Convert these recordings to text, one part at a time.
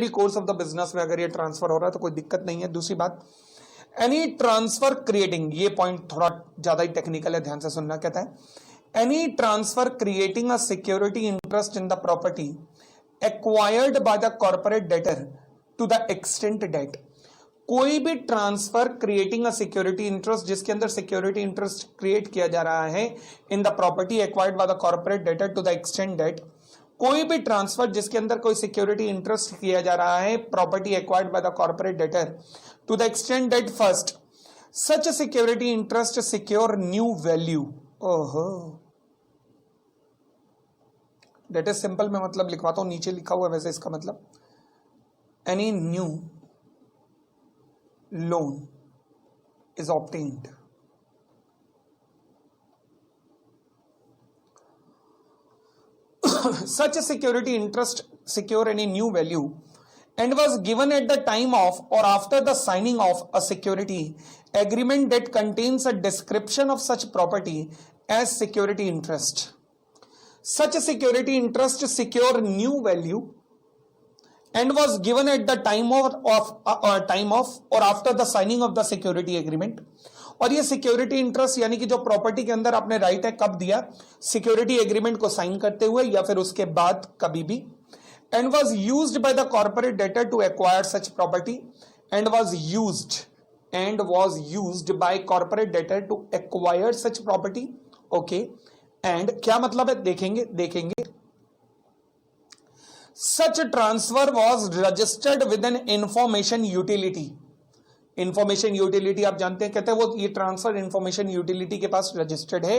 Course of the business में अगर ये ट्रांसफर हो रहा है तो कोई दिक्कत नहीं है। दूसरी बात, एनी ट्रांसफर क्रिएटिंग, ये पॉइंट थोड़ा ज्यादा ही टेक्निकल है, ध्यान से सुनना। कहता है any transfer creating a security interest in the property acquired by the corporate debtor to the extent that. कोई भी transfer creating a security interest, जिसके अंदर सिक्योरिटी इंटरेस्ट क्रिएट किया जा रहा है in the property acquired by the corporate debtor to the extent that, कोई भी ट्रांसफर जिसके अंदर कोई सिक्योरिटी इंटरेस्ट किया जा रहा है property acquired by the corporate debtor to the extent that first such security interest secure new value. ओहो, डेट इज सिंपल, मैं मतलब लिखवाता हूं, नीचे लिखा हुआ है वैसे इसका मतलब, any new loan is obtained such a security interest secure any new value and was given at the time of or after the signing of a security agreement that contains a description of such property as security interest. Such a security interest secure new value and was given at the time of or after the signing of the security agreement. और ये security interest यानी कि जो property के अंदर आपने right है कब दिया, सिक्योरिटी एग्रीमेंट को साइन करते हुए या फिर उसके बाद कभी भी। And was used by the corporate debtor to acquire such property, and was used by corporate debtor to acquire such property. Okay, and क्या मतलब है देखेंगे। Such transfer was registered with an information utility. Information utility आप जानते हैं, कहते हैं वो ये ट्रांसफर इंफॉर्मेशन यूटिलिटी के पास रजिस्टर्ड है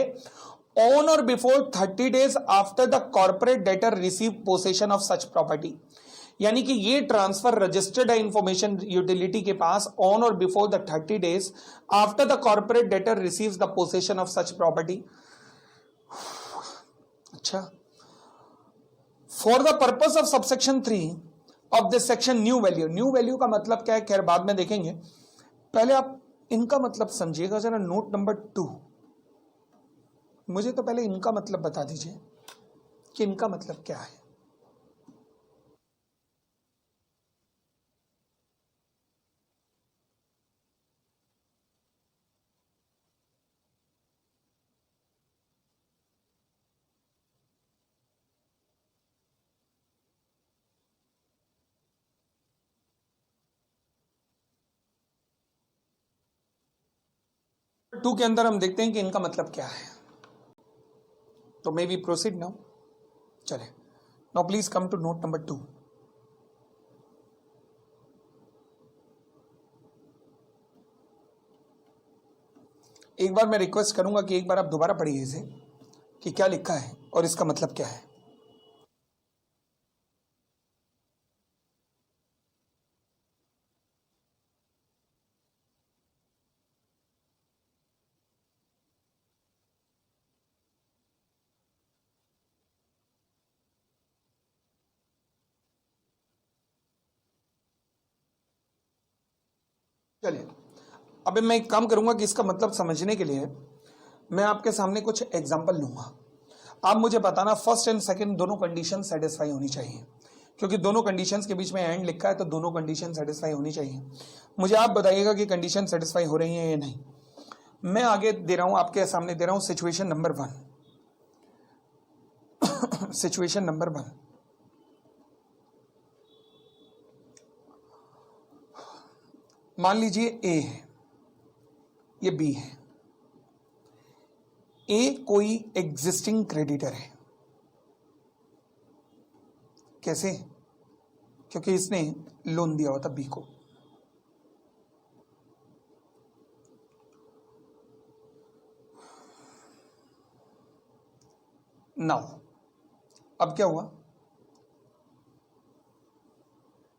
on or before 30 days after the corporate debtor receive possession of such property. यानी कि ये ट्रांसफर रजिस्टर्ड है इंफॉर्मेशन यूटिलिटी के pass on or before the 30 days after the corporate debtor receives the possession of such property. अच्छा, For the purpose of subsection 3 of this section new value, new value का मतलब क्या है खैर बाद में देखेंगे, पहले आप इनका मतलब समझिएगा जरा। नोट नंबर 2, मुझे तो पहले इनका मतलब बता दीजिए कि इनका मतलब क्या है। टू के अंदर हम देखते हैं कि इनका मतलब क्या है। तो मे बी प्रोसीड नाउ। चले, now please come to note number 2। एक बार मैं रिक्वेस्ट करूंगा कि एक बार आप दोबारा पढ़िए इसे कि क्या लिखा है और इसका मतलब क्या है। चलिए, अब मैं एक काम करूंगा कि इसका मतलब समझने के लिए मैं आपके सामने कुछ एग्जांपल लूंगा। आप मुझे बताना फर्स्ट एंड सेकंड दोनों कंडीशन सेटिस्फाई होनी चाहिए, क्योंकि दोनों कंडीशंस के बीच में एंड लिखा है तो दोनों कंडीशन सेटिस्फाई होनी चाहिए। मुझे आप बताइएगा कि कंडीशन सेटिस्फाई हो रही है या नहीं। मैं आगे दे रहा हूं, आपके सामने दे रहा हूं सिचुएशन नंबर 1। सिचुएशन नंबर 1, मान लीजिए ए है, ये बी है। ए कोई एग्जिस्टिंग क्रेडिटर है। कैसे? क्योंकि इसने लोन दिया हुआ था बी को। नाउ अब क्या हुआ,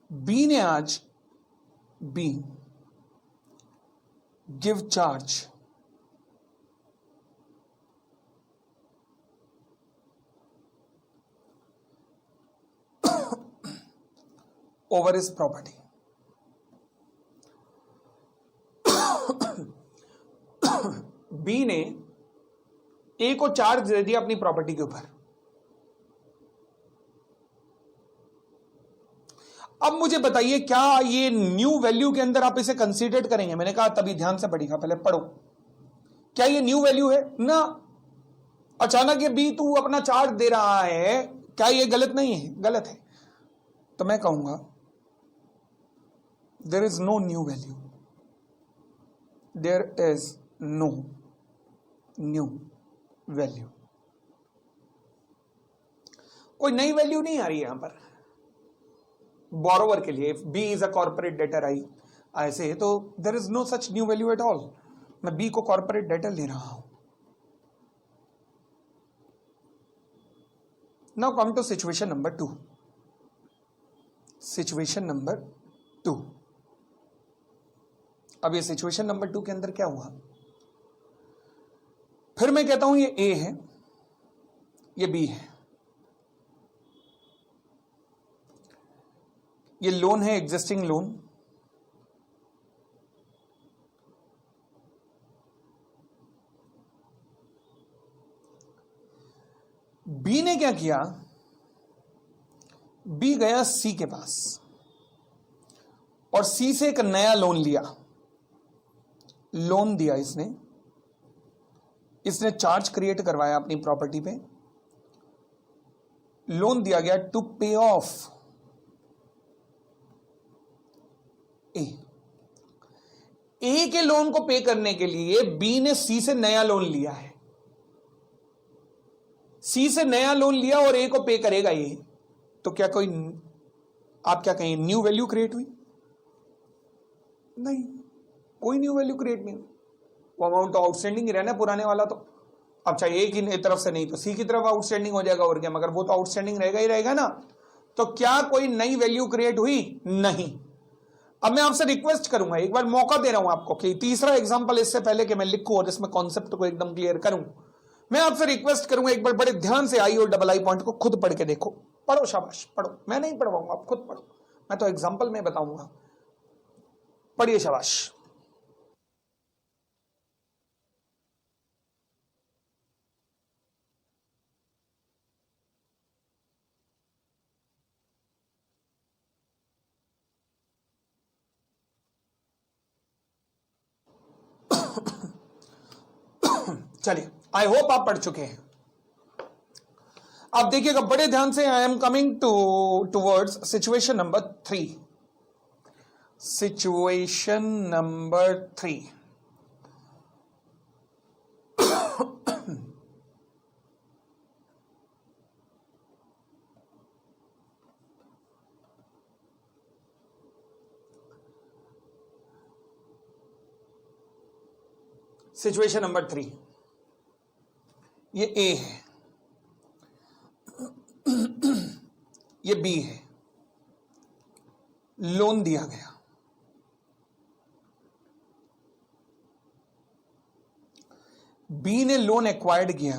बी ने आज B give charge over his property. B ने ए को चार्ज दे दिया अपनी प्रॉपर्टी के ऊपर। अब मुझे बताइए क्या ये न्यू वैल्यू के अंदर आप इसे कंसीडर करेंगे? मैंने कहा तभी ध्यान से पढ़िएगा, पहले पढ़ो। क्या ये न्यू वैल्यू है ना? अचानक ये बी तू अपना चार्ट दे रहा है, क्या ये गलत नहीं है? गलत है। तो मैं कहूंगा there is no new value, there is no new value. कोई नई वैल्यू नहीं आ रही है यहां पर बोरोवर के लिए। B is a corporate debtor I say, तो there is no such new value at all. मैं बी को कॉर्पोरेट डेटर ले रहा हूं। Now come to situation number 2। Situation number 2। अब ये सिचुएशन नंबर 2 के अंदर क्या हुआ? फिर मैं कहता हूं ये ए है, ये बी है, ये लोन है, एग्जिस्टिंग लोन। बी ने क्या किया? बी गया सी के पास और सी से एक नया लोन लिया। लोन दिया इसने चार्ज क्रिएट करवाया अपनी प्रॉपर्टी पे। लोन दिया गया टू पे ऑफ ए के लोन को पे करने के लिए बी ने सी से नया लोन लिया है। सी से नया लोन लिया और ए को पे करेगा ये, तो क्या कोई, आप क्या कहें, न्यू वैल्यू क्रिएट हुई? नहीं, कोई न्यू वैल्यू क्रिएट नहीं हुई। वो अमाउंट तो आउटस्टैंडिंग ही रहना पुराने वाला। तो अब चाहे ए की तरफ से नहीं तो सी की तरफ आउटस्टैंडिंग हो जाएगा और क्या, मगर वो तो आउटस्टैंडिंग रहेगा ही रहेगा ना। तो क्या कोई नई वैल्यू क्रिएट हुई? नहीं। अब मैं आपसे रिक्वेस्ट करूंगा, एक बार मौका दे रहा हूं आपको कि तीसरा एग्जांपल इससे पहले कि मैं लिखूं और इसमें कॉन्सेप्ट को एकदम क्लियर करूं, मैं आपसे रिक्वेस्ट करूंगा एक बार बड़े ध्यान से आई और डबल आई पॉइंट को खुद पढ़ के देखो। पढ़ो, शाबाश, पढ़ो। मैं नहीं पढ़वाऊंगा, आप खुद पढ़ो। मैं तो एग्जांपल में बताऊंगा। पढ़िए, शाबाश। चलिए, आई होप आप पढ़ चुके हैं। अब देखिएगा बड़े ध्यान से, I am coming towards situation number 3। Situation number 3। Situation number 3, ये ए है, ये बी है। लोन दिया गया, बी ने लोन एक्वायर्ड किया।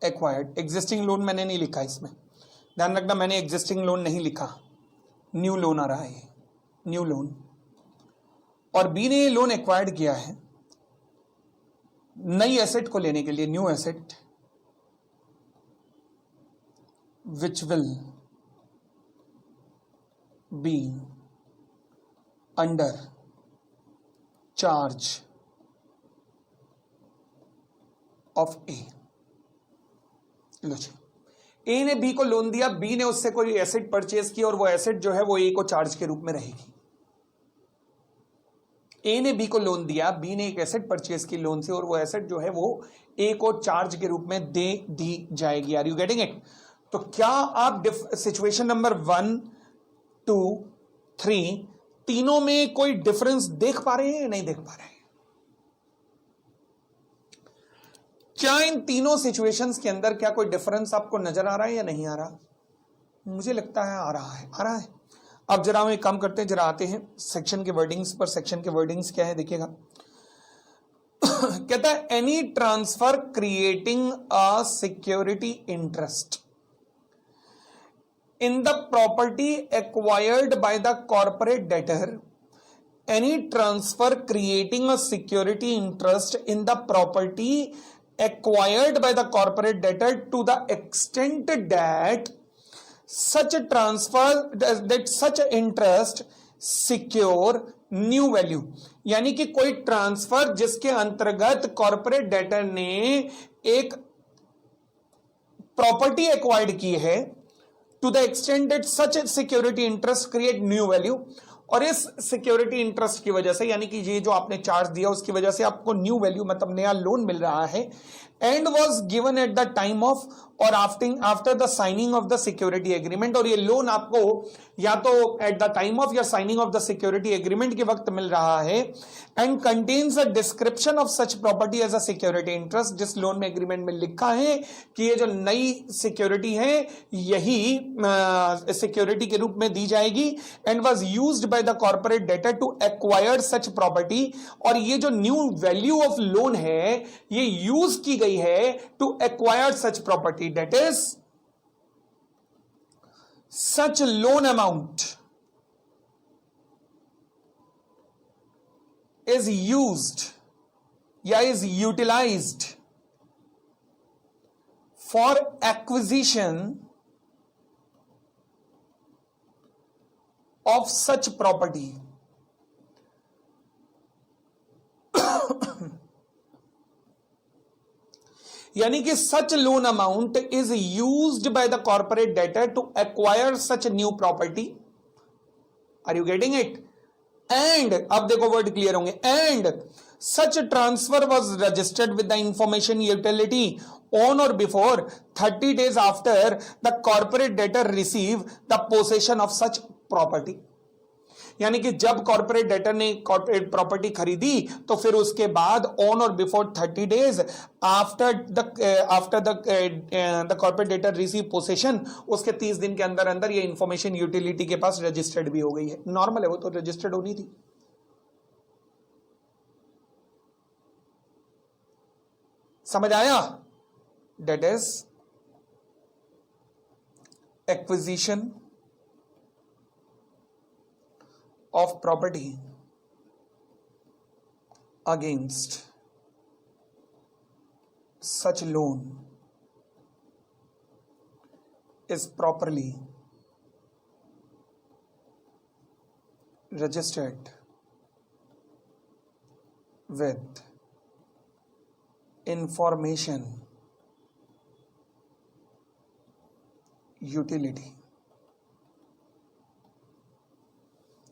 एक्वायर्ड, एग्जिस्टिंग लोन मैंने नहीं लिखा इसमें, ध्यान रखना, मैंने एग्जिस्टिंग लोन नहीं लिखा, न्यू लोन आ रहा है, न्यू लोन। और बी ने लोन एक्वायर्ड किया है नई एसेट को लेने के लिए, new asset which will be under charge of A. लो जी, ए ने बी को लोन दिया, बी ने उससे कोई एसेट परचेज की और वो एसेट जो है वो ए को चार्ज के रूप में रहेगी। ए ने बी को लोन दिया, बी ने एक एसेट परचेज की लोन से और वो एसेट जो है वो ए को चार्ज के रूप में दे दी जाएगी। Are you getting it? तो क्या आप सिचुएशन नंबर 1, 2, 3 तीनों में कोई डिफरेंस देख पा रहे हैं या नहीं देख पा रहे हैं? क्या इन तीनों सिचुएशंस के अंदर क्या कोई डिफरेंस आपको नजर आ रहा है या नहीं आ रहा? मुझे लगता है आ रहा है, आ रहा है। अब जरा हम एक काम करते हैं, जरा आते हैं सेक्शन के वर्डिंग्स पर। सेक्शन के वर्डिंग्स क्या है देखिएगा। कहता है any transfer creating a security interest in the property acquired by the corporate debtor, any transfer creating a security interest in the property acquired by the corporate debtor to the extent that such transfer that such interest secure new value, यानी कि कोई transfer जिसके अंतर्गत corporate debtor ने एक property acquired की है, to the extent that such security interest create new value, और इस सिक्योरिटी इंटरेस्ट की वजह से, यानी कि ये जो आपने चार्ज दिया उसकी वजह से आपको न्यू वैल्यू मतलब नया लोन मिल रहा है, and was given at the time of or after the signing of the security agreement, और ये लोन आपको या तो एट द टाइम ऑफ या signing of the security agreement के वक्त मिल रहा है, and contains a description of such property as a security interest, जिस लोन में एग्रीमेंट में लिखा है कि ये जो नई सिक्योरिटी है यही सिक्योरिटी के रूप में दी जाएगी, and was used by the corporate debtor to acquire such property, और ये जो न्यू वैल्यू ऑफ लोन है ये यूज की गई है to acquire such property, that is such loan amount is used या is utilized for acquisition of such property, यानी कि such loan amount is used by the corporate debtor to acquire such new property, are you getting it, and अब देखो word clear होंगे, and such transfer was registered with the information utility on or before 30 days after the corporate debtor receive the possession of such property, यानी कि जब corporate debtor ने corporate property खरीदी तो फिर उसके बाद on or before 30 days after the corporate debtor receive possession, उसके 30 दिन के अंदर अंदर ये इंफॉर्मेशन यूटिलिटी के पास रजिस्टर्ड भी हो गई है। नॉर्मल है, वो तो रजिस्टर्ड होनी थी। समझ आया? That is acquisition of property against such loan is properly registered with information utility,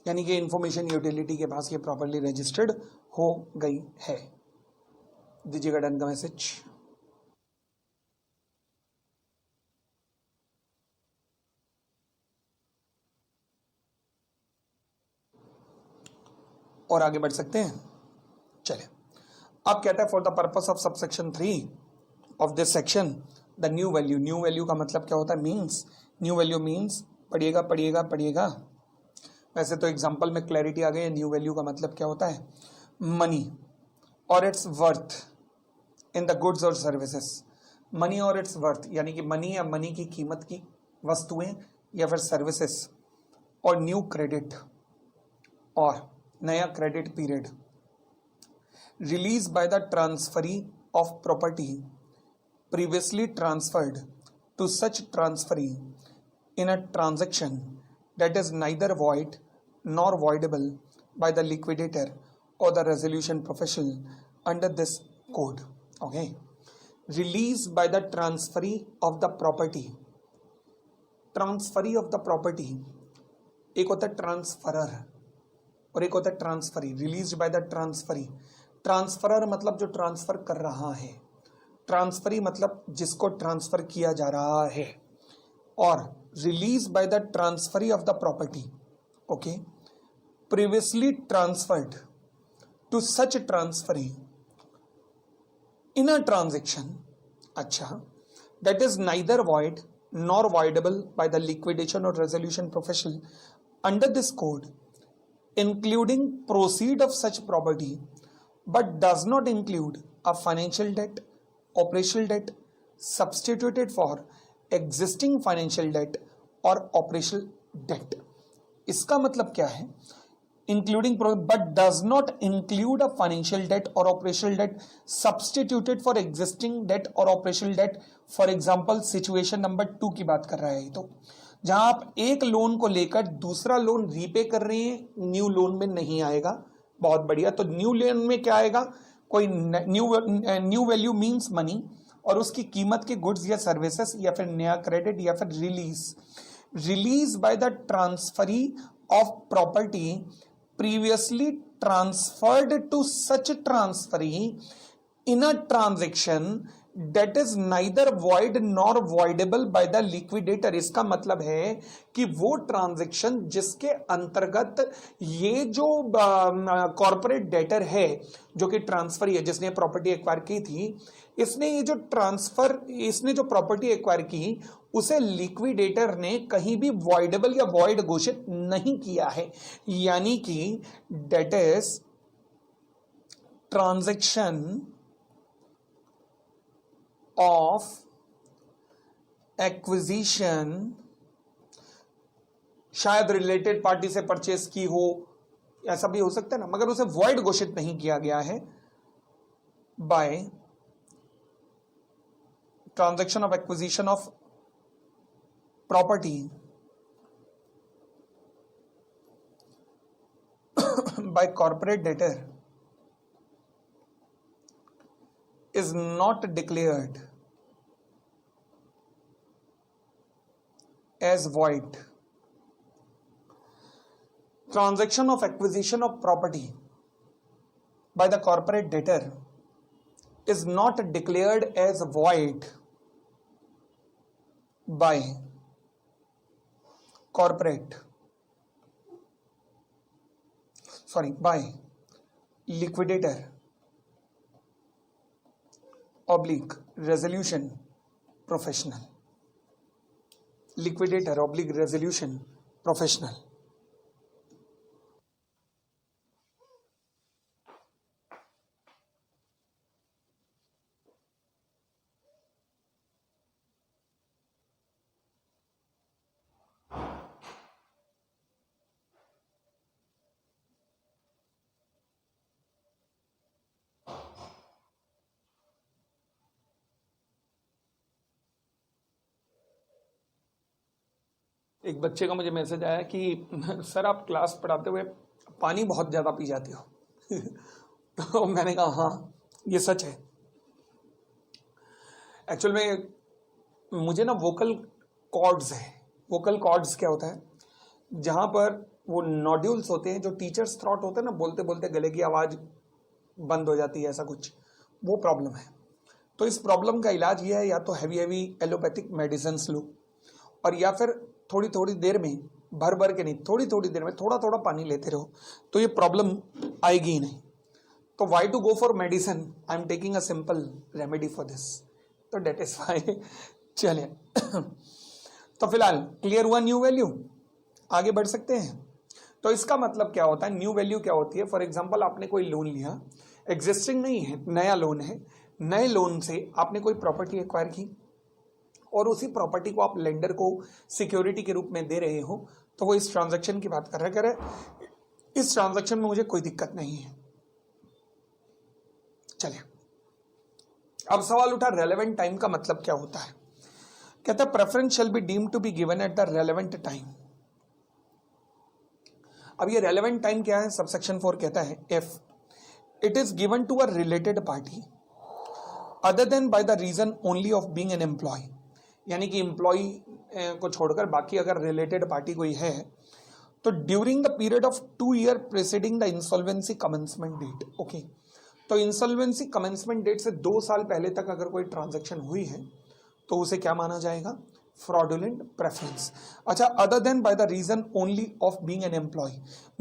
यानी कि इंफॉर्मेशन यूटिलिटी के पास ये प्रॉपर्ली रजिस्टर्ड हो गई है। दीजिएगा डन का मैसेज। और आगे बढ़ सकते हैं, चले। अब कहता है for the purpose of subsection 3 of this section the new value, new value का मतलब क्या होता है, मीन्स, न्यू वैल्यू मीन्स, पढ़िएगा पढ़िएगा पढ़िएगा, वैसे तो एग्जाम्पल में क्लैरिटी आ गई है। न्यू वैल्यू का मतलब क्या होता है, मनी और it's worth in the goods और सर्विसेज, मनी और इट्स वर्थ, यानी कि मनी या मनी की कीमत की वस्तुएं या फिर सर्विसेज, और न्यू क्रेडिट और नया credit period, release by the transferee of property previously transferred to such transferee in a transaction that is neither void nor voidable by the liquidator or the resolution professional under this code. Okay, release by the transferee of the property, transferee of the property, एक होता है transferor और एक होता है transferee. Release by the transferee, transferor मतलब जो transfer कर रहा है, ट्रांसफरी मतलब जिसको ट्रांसफर किया जा रहा है, और release by the transferee of the property, okay, previously transferred to such transferee in a transaction, अच्छा, that is neither void nor voidable by the liquidation or resolution professional under this code, including proceed of such property but does not include a financial debt, operational debt substituted for existing financial debt और operational debt. इसका मतलब क्या है, including but does not include a financial debt और operational debt substituted for existing debt और operational debt. For example situation number 2 की बात कर रहा है, जहां आप एक लोन को लेकर दूसरा लोन रीपे कर रहे हैं, न्यू लोन में नहीं आएगा। बहुत बढ़िया। तो न्यू लोन में क्या आएगा? कोई न्यू वैल्यू मींस मनी, और उसकी कीमत के गुड्स या सर्विसेज, या फिर नया क्रेडिट, या फिर release by the transferee of property previously transferred to such transferee in a transaction that is neither void nor voidable by the liquidator। इसका मतलब है कि वो ट्रांजैक्शन जिसके अंतर्गत ये जो कॉर्पोरेट डेटर है, जो कि ट्रांसफर है, जिसने प्रॉपर्टी एक्वायर की थी, इसने जो प्रॉपर्टी एक्वायर की उसे लिक्विडेटर ने कहीं भी वॉइडेबल या वॉइड घोषित नहीं किया है। यानी कि that is transaction of acquisition, शायद रिलेटेड पार्टी से परचेस की हो, ऐसा भी हो सकता है ना, मगर उसे वॉइड घोषित नहीं किया गया है bye transaction of acquisition of property by corporate debtor is not declared as void। Transaction of acquisition of property by the corporate debtor is not declared as void by by liquidator / resolution professional, liquidator / resolution professional। एक बच्चे का मुझे message आया कि sir आप class पढ़ाते हुए पानी बहुत ज़्यादा पी जाते हो। तो मैंने कहा हाँ ये सच है। एक्चुअल में मुझे ना वोकल कॉर्ड्स है। वोकल कॉर्ड्स क्या होता है? जहाँ पर वो नोड्यूल्स होते हैं, जो टीचर्स थ्रॉट होते हैं ना, बोलते बोलते गले की आवाज़ बंद हो जाती है, ऐसा कुछ, वो प्रॉब्लम है। तो इस प्रॉब्लम का इलाज ये है, या तो हैवी एलोपैथिक मेडिसिन लो, और या फिर थोड़ी थोड़ी देर में, भर भर के नहीं, थोड़ी थोड़ी देर में थोड़ा थोड़ा पानी लेते रहो, तो ये प्रॉब्लम आएगी ही नहीं। तो why to go for medicine? I am taking a simple remedy for this. तो डेट इज वाई। चलिए, तो फिलहाल क्लियर हुआ न्यू वैल्यू, आगे बढ़ सकते हैं। तो इसका मतलब क्या होता है? न्यू वैल्यू क्या होती है? फॉर एग्जाम्पल आपने कोई लोन लिया, एग्जिस्टिंग नहीं है, नया लोन है, नए लोन से आपने कोई प्रॉपर्टी एक्वायर की और उसी प्रॉपर्टी को आप लेंडर को सिक्योरिटी के रूप में दे रहे हो, तो वो इस ट्रांजैक्शन की बात कर रहे हैं। इस ट्रांजैक्शन में मुझे कोई दिक्कत नहीं है। चलिए, अब सवाल उठा रेलेवेंट टाइम का मतलब क्या होता है? कहता है preference shall be deemed to be given at the relevant time. अब ये रेलेवेंट टाइम क्या है? सबसेक्शन 4 कहता है if it is given to a related party other than by the reason only of being an employee, यानी कि employ को छोड़कर बाकी अगर रिलेटेड पार्टी कोई है, तो during the period of 2 year preceding the insolvency commencement date. Okay, तो इंसॉल्वेंसी कमेंसमेंट डेट से 2 साल पहले तक अगर कोई ट्रांजैक्शन हुई है तो उसे क्या माना जाएगा? Fraudulent preference. अच्छा, other than by the reason only of being an employ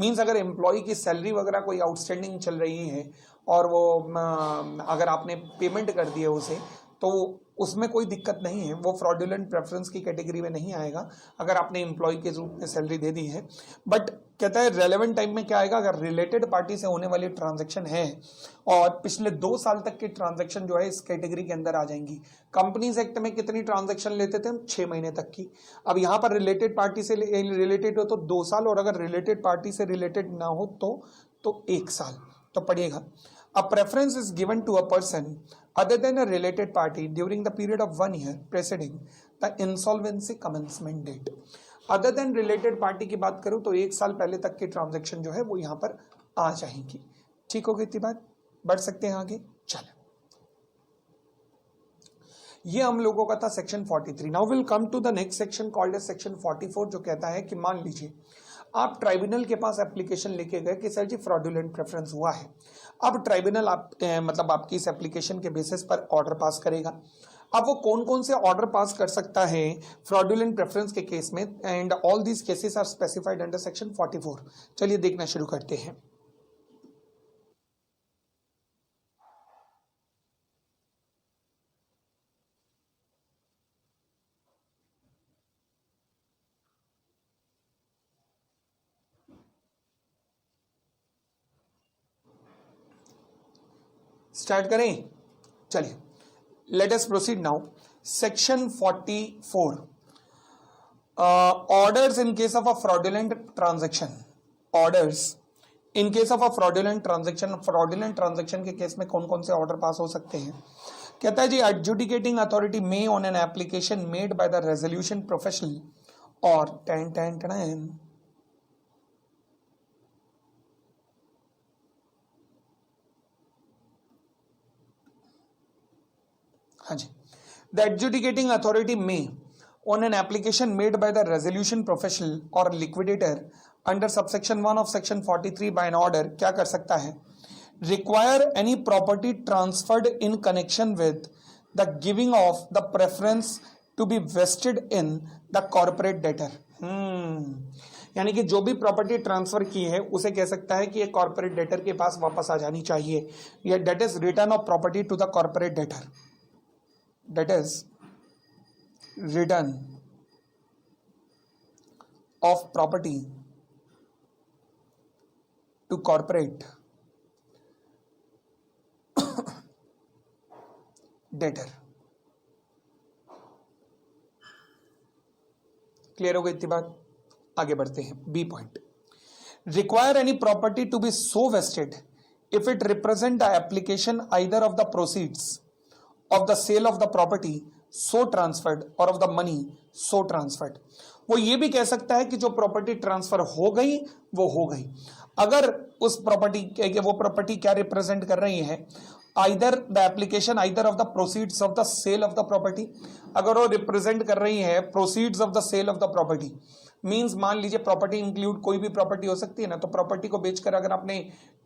means अगर एम्प्लॉय की सैलरी वगैरह कोई आउटस्टैंडिंग चल रही है और वो अगर आपने पेमेंट कर दी है उसे, तो उसमें कोई दिक्कत नहीं है, वो फ्रॉडुलेंट प्रेफरेंस की कैटेगरी में नहीं आएगा अगर आपने एम्प्लॉय के रूप में सैलरी दे दी है। बट कहता है रेलेवेंट टाइम में क्या आएगा? अगर रिलेटेड पार्टी से होने वाली ट्रांजैक्शन है और पिछले 2 साल तक की ट्रांजैक्शन जो है इस कैटेगरी के अंदर आ जाएंगी। कंपनीज एक्ट में कितनी ट्रांजैक्शन लेते थे हम? 6 महीने तक की। अब यहाँ पर रिलेटेड पार्टी से रिलेटेड हो तो 2 साल, और अगर रिलेटेड पार्टी से रिलेटेड ना हो तो 1 साल। तो पढ़िएगा, a preference is given to a person other than a related party during the period of 1 year preceding the insolvency commencement date। Other than related party की बात करूं तो 1 साल पहले तक की ट्रांजैक्शन जो है वो यहां पर आ जाएंगी। ठीक हो गई इतनी बात, बढ़ सकते हैं आगे। चले, ये हम लोगों का था section 43। Now will come to the next section called as section 44, जो कहता है कि मान लीजिए आप ट्राइब्यूनल के पास एप्लीकेशन लेके गए कि सर जी फ्रॉडुलेंट प्रेफरेंस हुआ है। अब ट्राइब्यूनल मतलब आपकी इस एप्लीकेशन के बेसिस पर ऑर्डर पास करेगा। अब वो कौन कौन से ऑर्डर पास कर सकता है फ्रॉडुलेंट प्रेफरेंस के केस में, and all these cases are specified under section 44। चलिए देखना शुरू करते हैं। स्टार्ट करें, चलिए let us proceed now. Section 44, orders in case of a fraudulent transaction. Orders in case of a fraudulent transaction, fraudulent transaction के case में कौन कौन से ऑर्डर पास हो सकते हैं। कहता है जी adjudicating authority may on an application made by the resolution professional or ten ten ten. हाँ जी, the adjudicating authority may on an application made by the resolution professional or liquidator under subsection 1 of section 43 by an order क्या कर सकता है, require any property transferred in connection with the giving of the preference to be vested in the corporate debtor। यानी कि जो भी property transfer की है उसे कह सकता है कि ये कॉर्पोरेट डेटर के पास वापस आ जानी चाहिए। ये that is return of property to the corporate debtor, that is return of property to corporate debtor। Clear हो गई इतनी बात, आगे बढ़ते हैं। B point, require any property to be so vested if it represent the application either of the proceeds of the sale of the property so transferred or of the money so transferred. वो ये भी कह सकता है कि जो property transfer हो गई वो हो गई। अगर उस प्रॉपर्टी, वो प्रॉपर्टी क्या रिप्रेजेंट कर रही है, either the application either of the proceeds of the sale of the property, अगर वो रिप्रेजेंट कर रही है proceeds of the sale of the property, means मान लीजिए प्रॉपर्टी इंक्लूड कोई भी प्रॉपर्टी हो सकती है ना, तो प्रॉपर्टी को बेचकर अगर आपने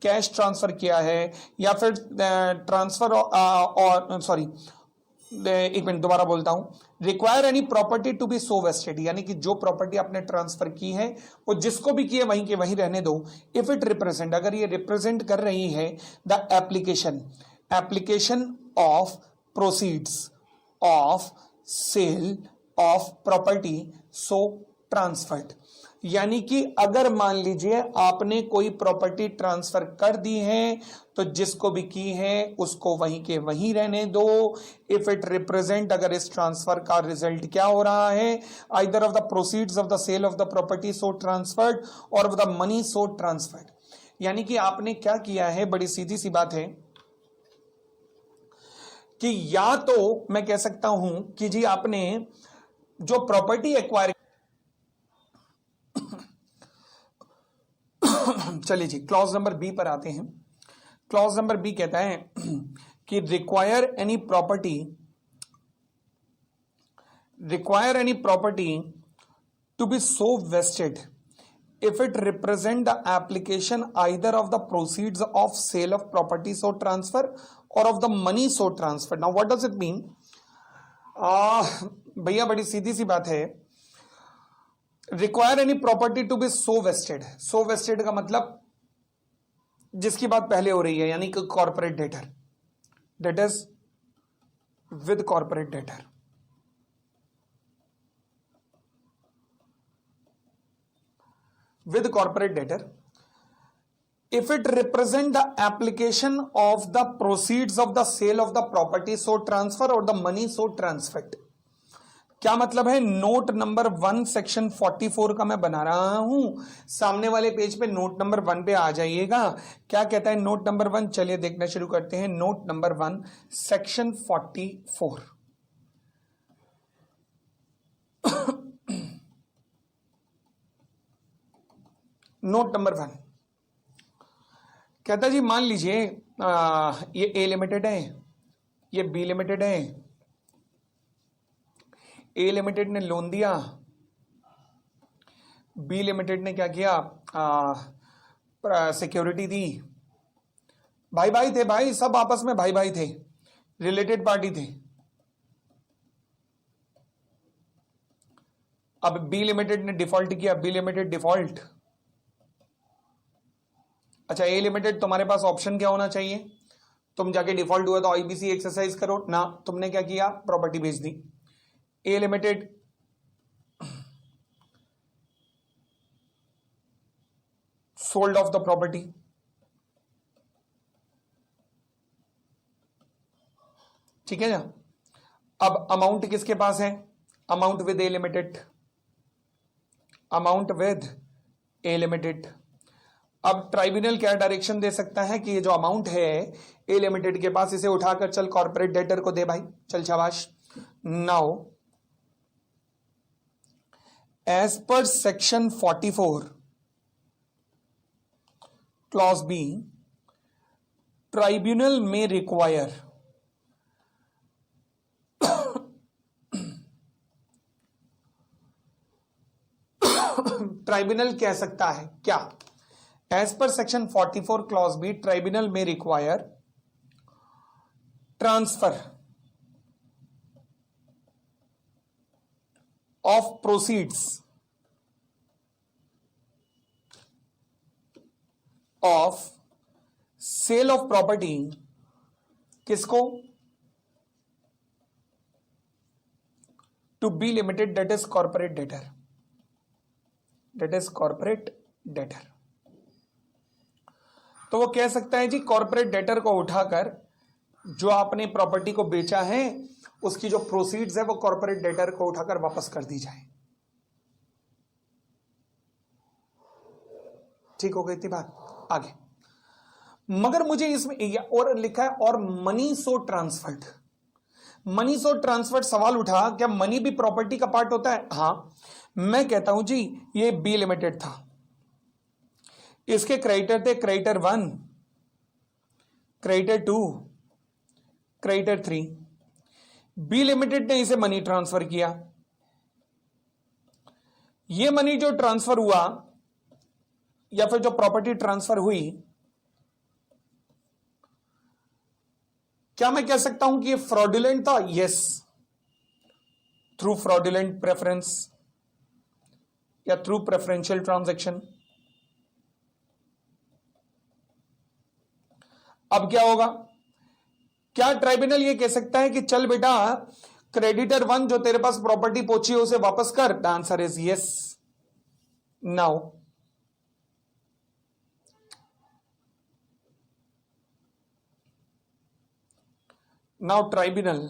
कैश ट्रांसफर किया है या फिर ट्रांसफर और सॉरी एक मिनट दोबारा बोलता हूं, require any property to be so vested, यानी कि जो प्रॉपर्टी आपने ट्रांसफर की है वो जिसको भी की है वहीं के वहीं रहने दो। इफ इट रिप्रेजेंट, अगर ये रिप्रेजेंट कर रही है the application of proceeds of sale of property so transferred, यानी कि अगर मान लीजिए आपने कोई प्रॉपर्टी ट्रांसफर कर दी है तो जिसको भी की है उसको वहीं के वहीं रहने दो। इफ इट रिप्रेजेंट, अगर इस ट्रांसफर का रिजल्ट क्या हो रहा है, either of the proceeds of the sale of the property so transferred or of the money so transferred, यानी कि आपने क्या किया है, बड़ी सीधी सी बात है कि या तो मैं कह सकता हूं कि जी आपने जो प्रॉपर्टी एक्वायर चलिए जी क्लॉज नंबर बी पर आते हैं। क्लॉज नंबर बी कहता है कि require any property to be so vested if it represent the application either of the proceeds of sale of property so transfer or of the money so transfer। now what does it mean? भैया बड़ी सीधी सी बात है, require any property to be so vested, so vested का मतलब जिसकी बात पहले हो रही है, यानी कि corporate debtor, that is with corporate debtor. with corporate debtor if it represent the application of the proceeds of the sale of the property so transfer or the money so transferred। क्या मतलब है, note number 1 section 44 का मैं बना रहा हूं, सामने वाले पेज पे नोट नंबर 1 पे आ जाइएगा। क्या कहता है नोट नंबर 1, चलिए देखना शुरू करते हैं। Note number 1 section 44 note number 1 कहता जी मान लीजिए ये ए लिमिटेड है, ये बी लिमिटेड है। ए लिमिटेड ने लोन दिया, बी लिमिटेड ने क्या किया, सिक्योरिटी दी। भाई भाई थे भाई, सब आपस में भाई भाई थे, रिलेटेड पार्टी थे। अब बी लिमिटेड ने डिफॉल्ट किया, बी लिमिटेड डिफॉल्ट। अच्छा ए लिमिटेड तुम्हारे पास ऑप्शन क्या होना चाहिए, तुम जाके डिफॉल्ट हुआ तो आईबीसी एक्सरसाइज करो ना, तुमने क्या किया, प्रॉपर्टी बेच दी। A limited sold off the property, ठीक है ना। अब अमाउंट किसके पास है, amount with A limited, amount with A limited. अब ट्राइब्यूनल क्या डायरेक्शन दे सकता है कि ये जो अमाउंट है ए लिमिटेड के पास, इसे उठाकर चल कॉर्पोरेट डेटर को दे भाई, चल शाबाश। Now as per section 44 clause B, tribunal may require tribunal कह सकता है क्या, as per section 44 clause B, tribunal may require transfer of proceeds of sale of property, किसको, to be limited, that is corporate debtor, that is corporate debtor. तो वो कह सकता है जी कॉर्पोरेट डेटर को उठाकर जो आपने प्रॉपर्टी को बेचा है उसकी जो प्रोसीड्स है वो कॉर्पोरेट डेटर को उठाकर वापस कर दी जाए। ठीक हो गई थी बात, आगे। मगर मुझे इसमें और लिखा है और money so transferred, money so transferred. सवाल उठा क्या मनी भी प्रॉपर्टी का पार्ट होता है, हां। मैं कहता हूं जी ये बी लिमिटेड था, इसके क्रेडिटर थे creditor 1, creditor 2, creditor 3। B limited ने इसे मनी ट्रांसफर किया, ये मनी जो ट्रांसफर हुआ या फिर जो प्रॉपर्टी ट्रांसफर हुई, क्या मैं कह सकता हूं कि ये फ्रॉडुलेंट था, यस, थ्रू फ्रॉडुलेंट प्रेफरेंस या थ्रू प्रेफरेंशियल ट्रांजैक्शन। अब क्या होगा, क्या ट्राइब्यूनल ये कह सकता है कि चल बेटा क्रेडिटर 1 जो तेरे पास प्रॉपर्टी पहुंची है उसे वापस कर, the answer is yes. Now tribunal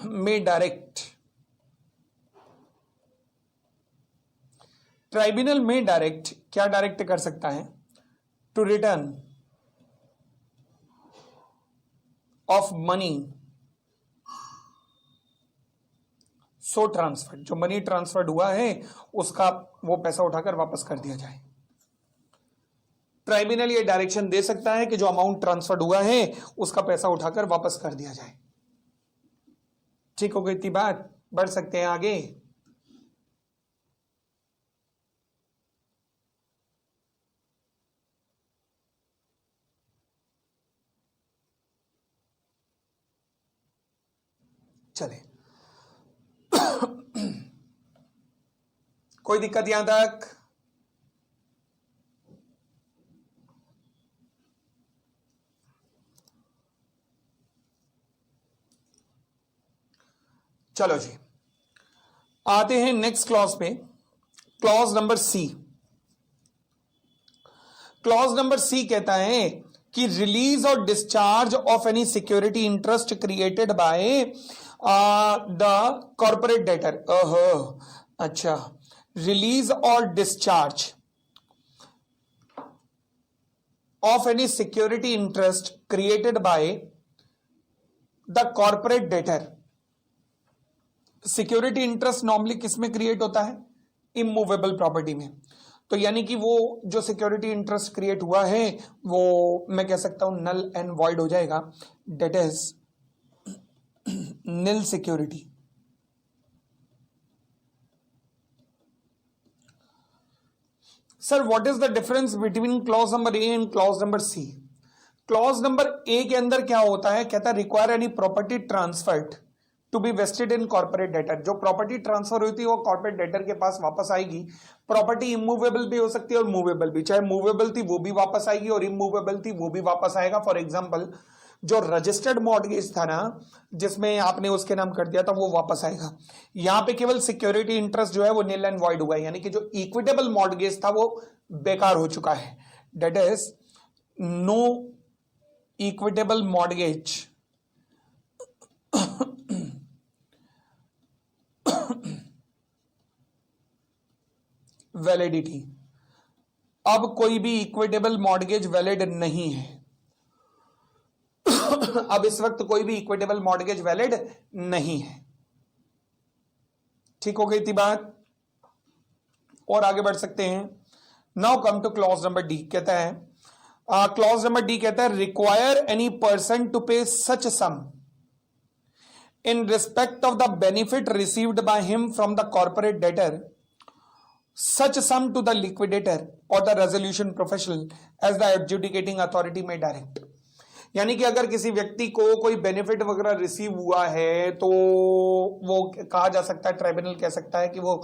में डायरेक्ट, ट्राइब्यूनल में डायरेक्ट क्या डायरेक्ट कर सकता है, to return of money so transferred, जो मनी ट्रांसफर्ड हुआ है उसका वो पैसा उठाकर वापस कर दिया जाए। ट्राइब्यूनल ये डायरेक्शन दे सकता है कि जो अमाउंट ट्रांसफर्ड हुआ है उसका पैसा उठाकर वापस कर दिया जाए। ठीक हो गई थी बात, बढ़ सकते हैं आगे। चले कोई दिक्कत यहां तक, चलो जी आते हैं नेक्स्ट क्लॉज पे, clause number C. Clause number C कहता है कि रिलीज और discharge of any security interest created by the corporate debtor. अच्छा, रिलीज और discharge of any security interest created by the corporate debtor. Security interest normally किसमें create होता है, immovable property में। तो यानी कि वो जो सिक्योरिटी इंटरेस्ट क्रिएट हुआ है वो मैं कह सकता हूं नल एंड वॉइड हो जाएगा, that is nil security. Sir what is the difference between clause number A and clause number C? Clause number A के अंदर क्या होता है, कहता है require any property transferred to be vested in corporate debtor. जो प्रॉपर्टी ट्रांसफर हुई थी वो कॉर्पोरेट डेटर के पास वापस आएगी। प्रॉपर्टी इमूवेबल भी हो सकती है और मूवेबल भी, चाहे मूवेबल थी वो भी वापस आएगी और इमूवेबल थी वो भी वापस आएगा। फॉर एग्जाम्पल जो रजिस्टर्ड मॉर्गेज था ना, जिसमें आपने उसके नाम कर दिया था, वो वापस आएगा। यहां पे केवल सिक्योरिटी इंटरेस्ट जो है वो निल एंड वॉइड हुआ है, यानी कि जो इक्विटेबल मॉर्गेज था वो बेकार हो चुका है। That is no equitable mortgage validity. अब कोई भी इक्विटेबल मॉर्गेज वैलिड नहीं है। अब इस वक्त कोई भी इक्विटेबल मॉर्गेज वैलिड नहीं है। ठीक हो गई थी बात, और आगे बढ़ सकते हैं। Now come two clause number D. कहता है क्लॉज नंबर डी कहता है require any person to pay such some in respect of the benefit received by him from the corporate debtor, such sum to the liquidator or the resolution professional as the adjudicating authority may direct। यानी कि अगर किसी व्यक्ति को कोई benefit वगैरह receive हुआ है तो वो कहा जा सकता है, ट्राइब्यूनल कह सकता है कि वो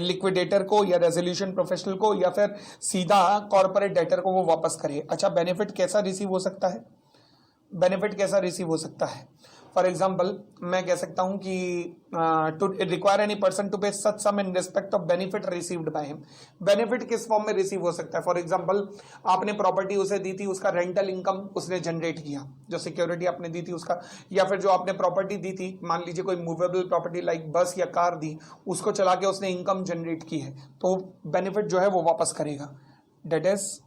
लिक्विडेटर को या रेजोल्यूशन प्रोफेशनल को या फिर सीधा कॉर्पोरेट डेटर को वो वापस करे। अच्छा, बेनिफिट कैसा रिसीव हो सकता है? बेनिफिट कैसा रिसीव हो सकता है? फॉर एग्जाम्पल मैं कह सकता हूं कि to require any person to pay such sum in respect of benefit received by him. Benefit किस फॉर्म में रिसीव हो सकता है? फॉर एग्जाम्पल आपने प्रॉपर्टी उसे दी थी, उसका रेंटल इनकम उसने जनरेट किया, जो सिक्योरिटी आपने दी थी उसका, या फिर जो आपने प्रॉपर्टी दी थी, मान लीजिए कोई मूवेबल प्रॉपर्टी लाइक बस या कार दी, उसको चला के उसने इनकम जनरेट की है, तो बेनिफिट जो है वो वापस करेगा। That is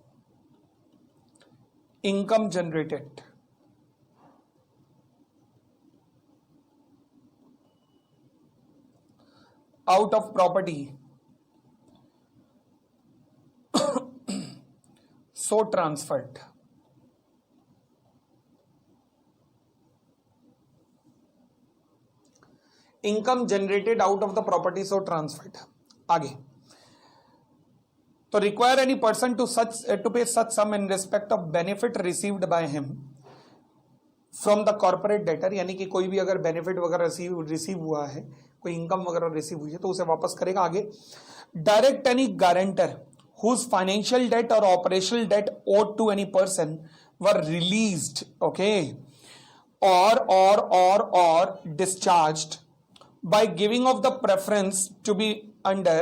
income generated. out of property so transferred। Income generated out of the property so transferred. आगे तो require any person to pay such sum in respect of benefit received by him from the corporate debtor, यानी कि कोई भी अगर benefit वगैरह receive हुआ है, कोई इनकम वगैरह रिसीव हुई है तो उसे वापस करेगा। आगे direct any guarantor whose financial debt और operational debt owed to any person were released, okay, or discharged by giving of the preference to be under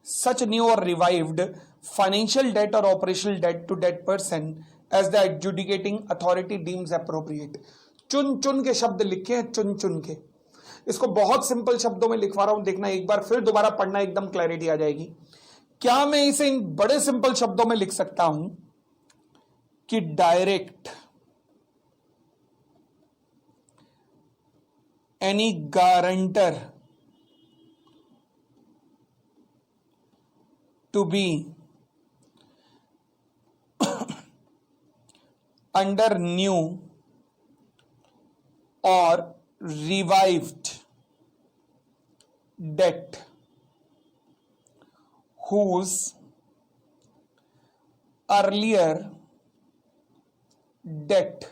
such new or revived financial debt or operational debt to that person as the adjudicating authority deems appropriate। चुन चुन के शब्द लिखे हैं, चुन चुन के। इसको बहुत सिंपल शब्दों में लिखवा रहा हूं, देखना एक बार फिर दोबारा पढ़ना, एकदम क्लैरिटी आ जाएगी। क्या मैं इसे इन बड़े सिंपल शब्दों में लिख सकता हूं कि direct any guarantor to be under new or revived debt whose earlier debt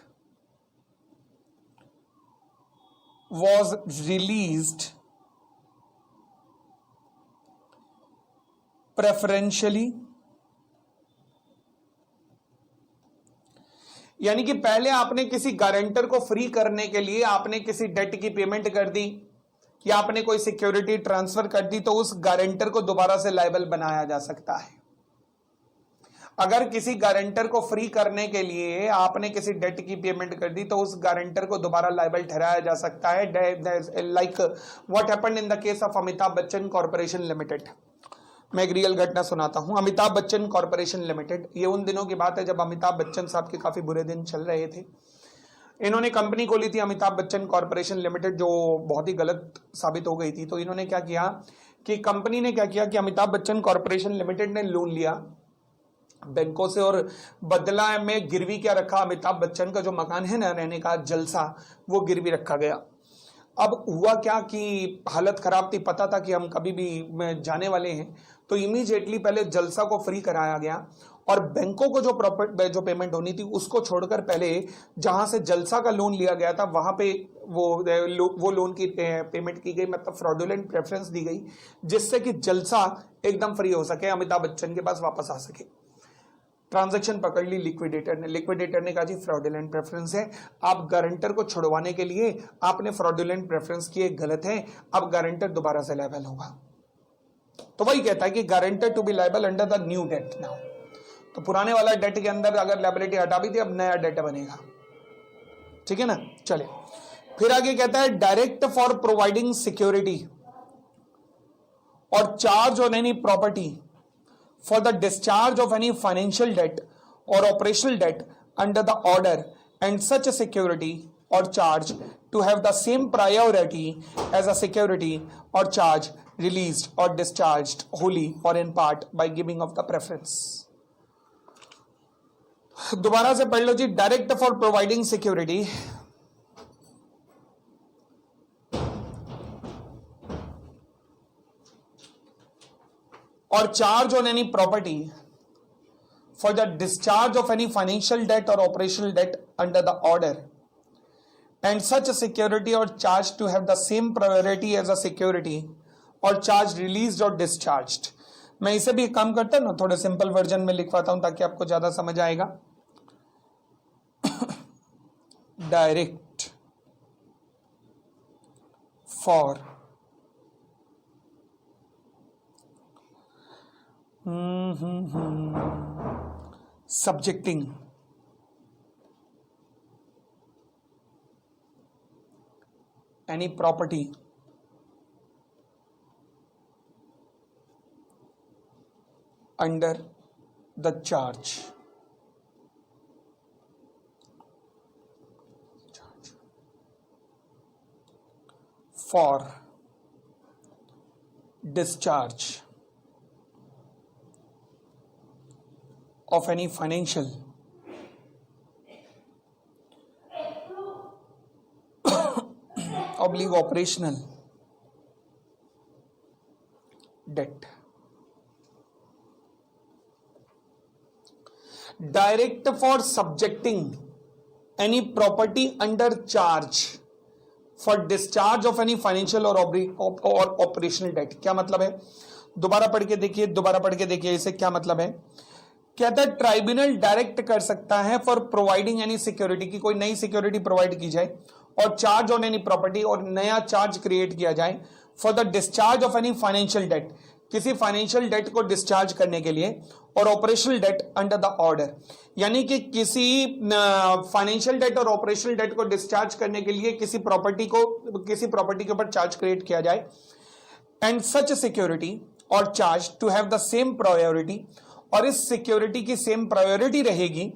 was released preferentially, यानी कि पहले आपने किसी गारंटर को फ्री करने के लिए आपने किसी डेट की पेमेंट कर दी या आपने कोई सिक्योरिटी ट्रांसफर कर दी, तो उस गारंटर को दोबारा से लायबल बनाया जा सकता है। अगर किसी गारंटर को फ्री करने के लिए आपने किसी डेट की पेमेंट कर दी तो उस गारंटर को दोबारा लायबल ठहराया जा सकता है, like what happened in the case of Amitabh Bachchan corporation limited. मैं एक रियल घटना सुनाता हूं। अमिताभ बच्चन कॉर्पोरेशन लिमिटेड, ये उन दिनों की बात है जब अमिताभ बच्चन साहब के काफी बुरे दिन चल रहे थे। इन्होंने कंपनी खोली थी अमिताभ बच्चन कॉर्पोरेशन लिमिटेड, जो बहुत ही गलत साबित हो गई थी। तो इन्होंने क्या किया कि कंपनी ने क्या किया कि अमिताभ बच्चन कॉरपोरेशन लिमिटेड ने लोन लिया बैंकों से और बदला में गिरवी क्या रखा, अमिताभ बच्चन का जो मकान है ना रहने का जलसा, वो गिरवी रखा गया। अब हुआ क्या कि हालत खराब थी, पता था कि हम कभी भी जाने वाले हैं, तो इमीडिएटली पहले जलसा को फ्री कराया गया और बैंकों को जो पेमेंट होनी थी उसको छोड़कर पहले जहां से जलसा का लोन लिया गया था वहां पे वो लोन की पेमेंट की गई, मतलब फ्रॉडुलेंट प्रेफरेंस दी गई, जिससे कि जलसा एकदम फ्री हो सके, अमिताभ बच्चन के पास वापस आ सके। ट्रांजैक्शन पकड़ ली लिक्विडेटर ने कहा जी फ्रॉडुलेंट प्रेफरेंस है, आप गारंटर को छुड़वाने के लिए आपने फ्रॉडुलेंट प्रेफरेंस किए, गलत है, अब गारंटर दोबारा से लायबल होगा। तो वही कहता है कि guarantor to be liable under the new debt now. तो पुराने वाला डेट के अंदर अगर लायबिलिटी हटा भी थी, अब नया डेट बनेगा, ठीक है ना। चले फिर आगे कहता है डायरेक्ट फॉर प्रोवाइडिंग सिक्योरिटी और charge on any property for the discharge of any financial debt or operational debt under the order and such a security or charge to have the same priority as a security or charge released or discharged wholly or in part by giving of the preference। दोबारा से पढ़ लो जी, direct for providing security or charge on any property for the discharge of any financial debt or operational debt under the order and such a security or charge to have the same priority as a security or charge released or discharged। मैं इसे भी काम करता हूं ना, थोड़े simple version में लिखवाता हूं ताकि आपको ज्यादा समझ आएगा। Direct for subjecting any property under the charge for discharge of any financial oblique operational debt। Direct for subjecting any property under charge for discharge of any financial or operational date. क्या मतलब है, दोबारा पढ़ के देखिए इसे क्या मतलब है। कहता है ट्राइब्यूनल डायरेक्ट कर सकता है फॉर प्रोवाइडिंग एनी सिक्योरिटी की कोई नई सिक्योरिटी प्रोवाइड की जाए और चार्ज ऑन एनी प्रॉपर्टी और नया चार्ज क्रिएट किया जाए for the discharge of any financial debt, किसी फाइनेंशियल डेट को डिस्चार्ज करने के लिए, और operational debt under the order, यानी कि किसी फाइनेंशियल डेट और ऑपरेशनल डेट को डिस्चार्ज करने के लिए किसी प्रॉपर्टी के ऊपर चार्ज क्रिएट किया जाए, एंड सच सिक्योरिटी और charge to have the same priority, और इस सिक्योरिटी की सेम प्रायोरिटी रहेगी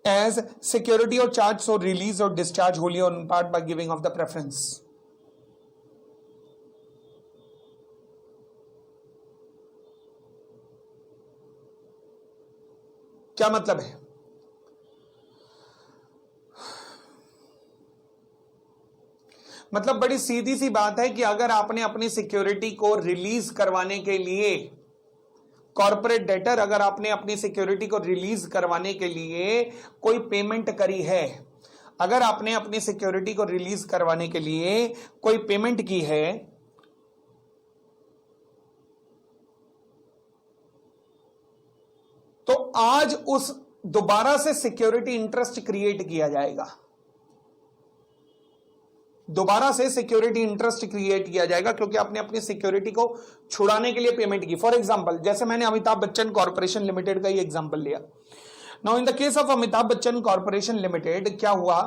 एज सिक्योरिटी और चार्ज सो रिलीज और discharge wholly on part by giving of the preference. क्या मतलब है, मतलब बड़ी सीधी सी बात है कि अगर आपने अपनी सिक्योरिटी को रिलीज करवाने के लिए, कॉर्पोरेट डेटर अगर आपने अपनी सिक्योरिटी को रिलीज करवाने के लिए कोई पेमेंट करी है, अगर आपने अपनी सिक्योरिटी को रिलीज करवाने के लिए कोई पेमेंट की है, तो आज उस दोबारा से सिक्योरिटी इंटरेस्ट क्रिएट किया जाएगा, दोबारा से सिक्योरिटी इंटरेस्ट क्रिएट किया जाएगा, क्योंकि आपने अपनी सिक्योरिटी को छुड़ाने के लिए पेमेंट की। फॉर एग्जांपल, जैसे मैंने अमिताभ बच्चन कॉर्पोरेशन लिमिटेड का ही एग्जांपल लिया। Now in the case of Amitabh Bachchan corporation limited क्या हुआ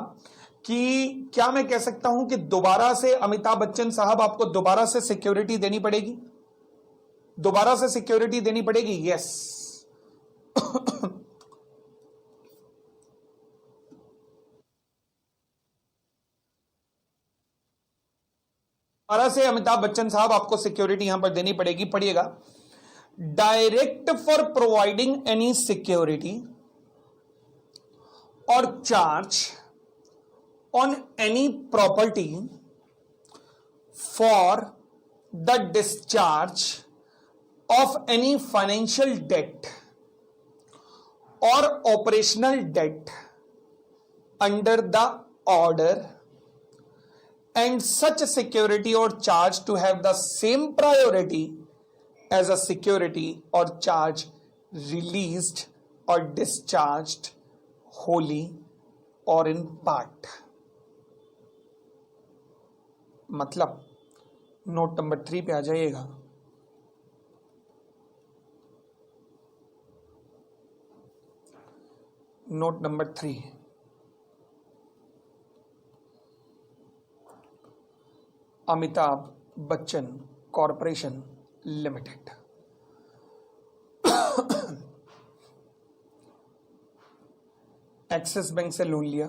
कि क्या मैं कह सकता हूं कि दोबारा से अमिताभ बच्चन साहब आपको दोबारा से सिक्योरिटी देनी पड़ेगी, दोबारा से सिक्योरिटी देनी पड़ेगी, यस। दोबारा से अमिताभ बच्चन साहब आपको सिक्योरिटी यहां पर देनी पड़ेगी, पढ़िएगा। Direct for providing any security और charge on any property for the discharge of any financial debt और operational debt under the order and such security or charge to have the same priority as a security or charge released or discharged wholly or in part। मतलब note number 3 पे आ जाइएगा। Note number 3, Amitabh Bachchan corporation limited. Axis bank से loan लिया,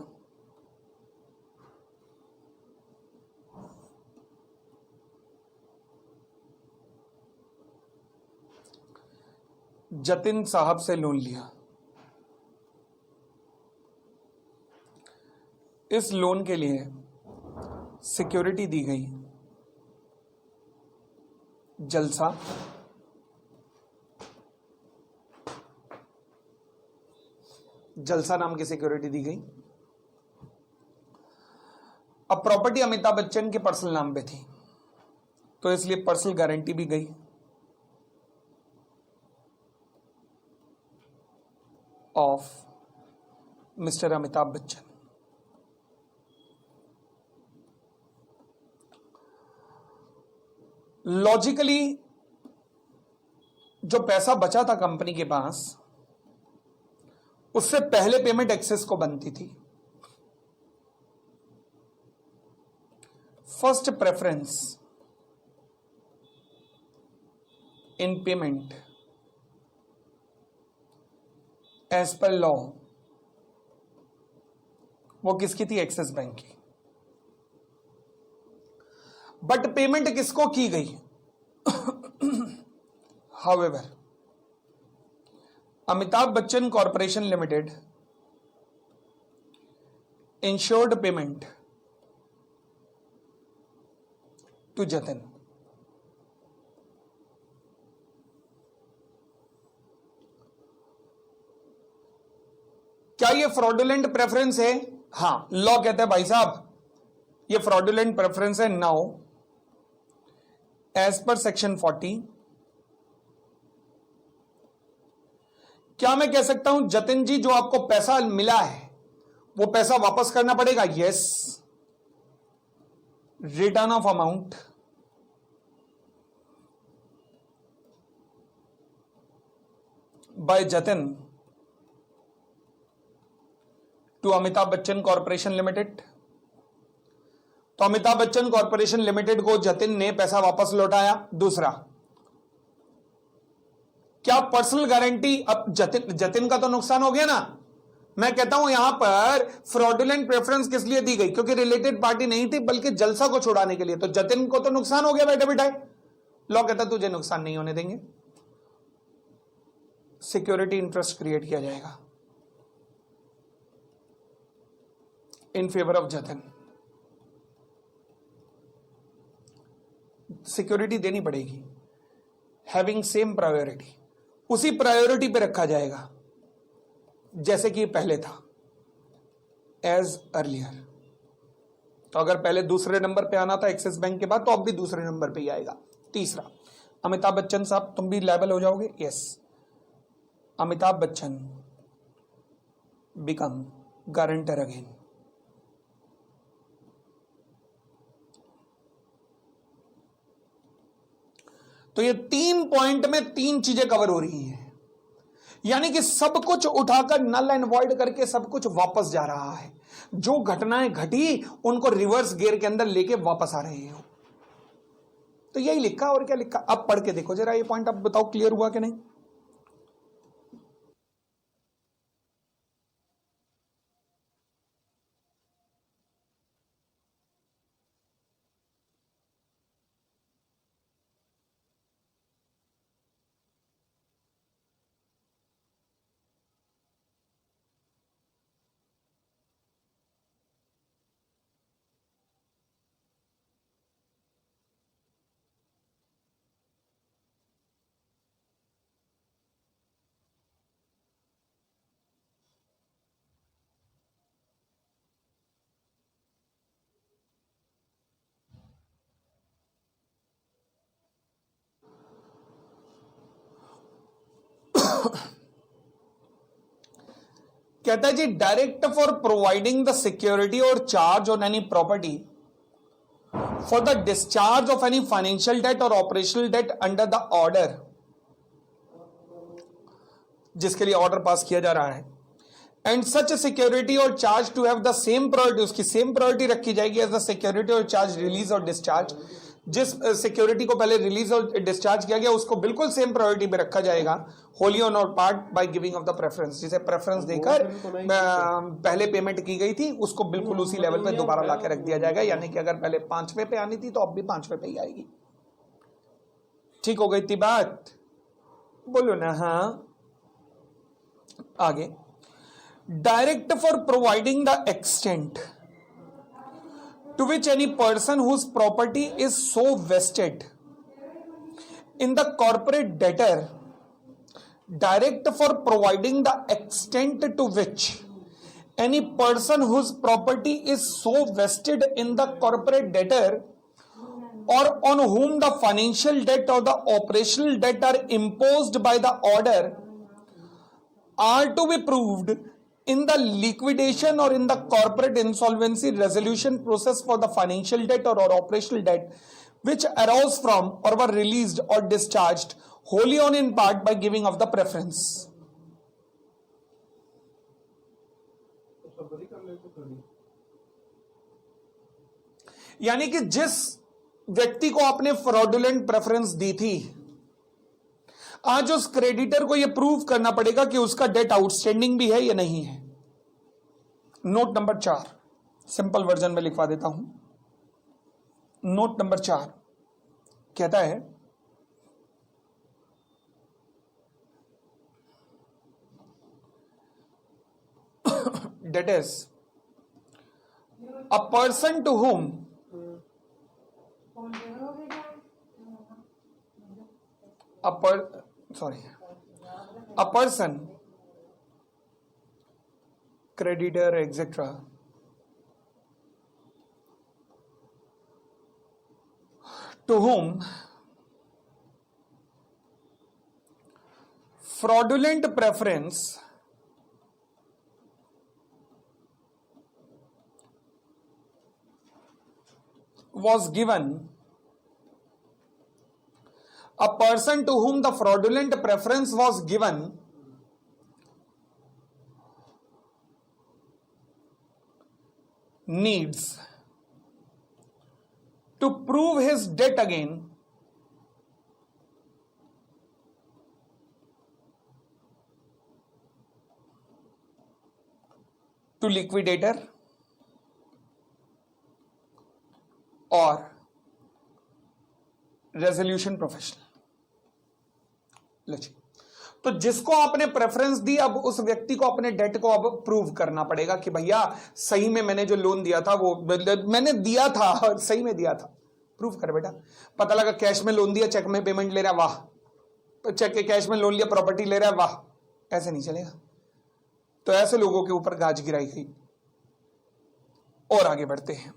जतिन साहब से loan लिया। इस loan के लिए सिक्योरिटी दी गई जलसा, जलसा नाम की सिक्योरिटी दी गई। अब प्रॉपर्टी अमिताभ बच्चन के पर्सनल नाम पे थी, तो इसलिए पर्सनल गारंटी भी गई of mister Amitabh Bachchan. Logically जो पैसा बचा था कंपनी के पास, उससे पहले पेमेंट एक्सेस को बनती थी। First preference in payment as per law वो किसकी थी? एक्सिस बैंक की। बट पेमेंट किसको की गई? However Amitabh Bachchan corporation limited ensured payment to Jatin. क्या ये फ्रॉडुलेंट प्रेफरेंस है? हां, लॉ कहता है भाई साहब ये फ्रॉडुलेंट प्रेफरेंस है। नाउ एज पर सेक्शन 40 क्या मैं कह सकता हूं जतिन जी जो आपको पैसा मिला है वो पैसा वापस करना पड़ेगा? Yes. Return of amount by Jatin to Amitabh Bachchan corporation limited. तो अमिताभ बच्चन कॉरपोरेशन लिमिटेड को जतिन ने पैसा वापस लौटाया। दूसरा, क्या पर्सनल गारंटी? अब जतिन का तो नुकसान हो गया ना। मैं कहता हूं यहां पर फ्रॉडुलेंट प्रेफरेंस किस लिए दी गई? क्योंकि रिलेटेड पार्टी नहीं थी बल्कि जलसा को छुड़ाने के लिए। तो जतिन को तो नुकसान हो गया बैठे बिठाए। लॉ कहता तुझे नुकसान नहीं होने देंगे, सिक्योरिटी इंटरेस्ट क्रिएट किया जाएगा इन फेवर ऑफ जतिन। सिक्योरिटी देनी पड़ेगी हैविंग सेम प्रायोरिटी, उसी प्रायोरिटी पे रखा जाएगा जैसे कि पहले था, एज अर्लियर। तो अगर पहले दूसरे नंबर पे आना था एक्सिस बैंक के बाद, तो अब भी दूसरे नंबर पे ही आएगा। तीसरा, अमिताभ बच्चन साहब तुम भी लायबल हो जाओगे। Yes, Amitabh Bachchan become guarantor again. तो ये 3 पॉइंट में 3 चीजें कवर हो रही हैं, यानी कि सब कुछ उठाकर नल एंड वॉइड करके सब कुछ वापस जा रहा है। जो घटनाएं घटी उनको रिवर्स गियर के अंदर लेके वापस आ रहे हो। तो यही लिखा, और क्या लिखा? अब पढ़ के देखो जरा ये पॉइंट, अब बताओ क्लियर हुआ कि नहीं। कहता है जी direct for providing the security और charge on any property for the discharge of any financial debt और operational debt under the order, जिसके लिए ऑर्डर पास किया जा रहा है, एंड सच सिक्योरिटी और charge to have the same priority, उसकी सेम प्रायोरिटी रखी जाएगी एज द सिक्योरिटी और चार्ज रिलीज और डिस्चार्ज। जिस सिक्योरिटी को पहले रिलीज और डिस्चार्ज किया गया उसको बिल्कुल सेम प्रायोरिटी में रखा जाएगा, होली ऑन और part by giving of the preference, जिसे प्रेफरेंस देकर पहले पेमेंट की गई थी उसको बिल्कुल उसी लेवल पे दोबारा लाके रख दिया जाएगा। यानी कि अगर पहले 5वें पे आनी थी तो अब भी 5वें पे ही आएगी। ठीक हो गई थी बात? बोलो ना हाँ। आगे, direct for providing the extent to which any person whose property is so vested in the corporate debtor, direct for providing the extent to which any person whose property is so vested in the corporate debtor or on whom the financial debt or the operational debt are imposed by the order are to be proved in the liquidation or in the corporate insolvency resolution process for the financial debt or operational debt which arose from or were released or discharged wholly or in part by giving of the preference. यानी कि जिस व्यक्ति को आपने fraudulent preference दी थी, आज उस creditor को यह प्रूव करना पड़ेगा कि उसका डेट आउटस्टैंडिंग भी है या नहीं है। नोट नंबर 4 सिंपल वर्जन में लिखवा देता हूं। नोट नंबर 4 कहता है that is a person to whom a person, creditor, etc., to whom fraudulent preference was given, a person to whom the fraudulent preference was given needs to prove his debt again to liquidator or resolution professional. लो जी, तो जिसको आपने preference दी, अब उस व्यक्ति को अपने डेट को अब प्रूव करना पड़ेगा कि भैया सही में मैंने जो लोन दिया था वो मैंने दिया था और सही में दिया था। प्रूव कर बेटा। पता लगा कैश में लोन दिया, चेक में पेमेंट ले रहा है, वाह। तो चेक के कैश में लोन लिया, प्रॉपर्टी ले रहा है, वाह। ऐसे नहीं चलेगा। तो ऐसे लोगों के ऊपर गाज गिराई गई। और आगे बढ़ते हैं।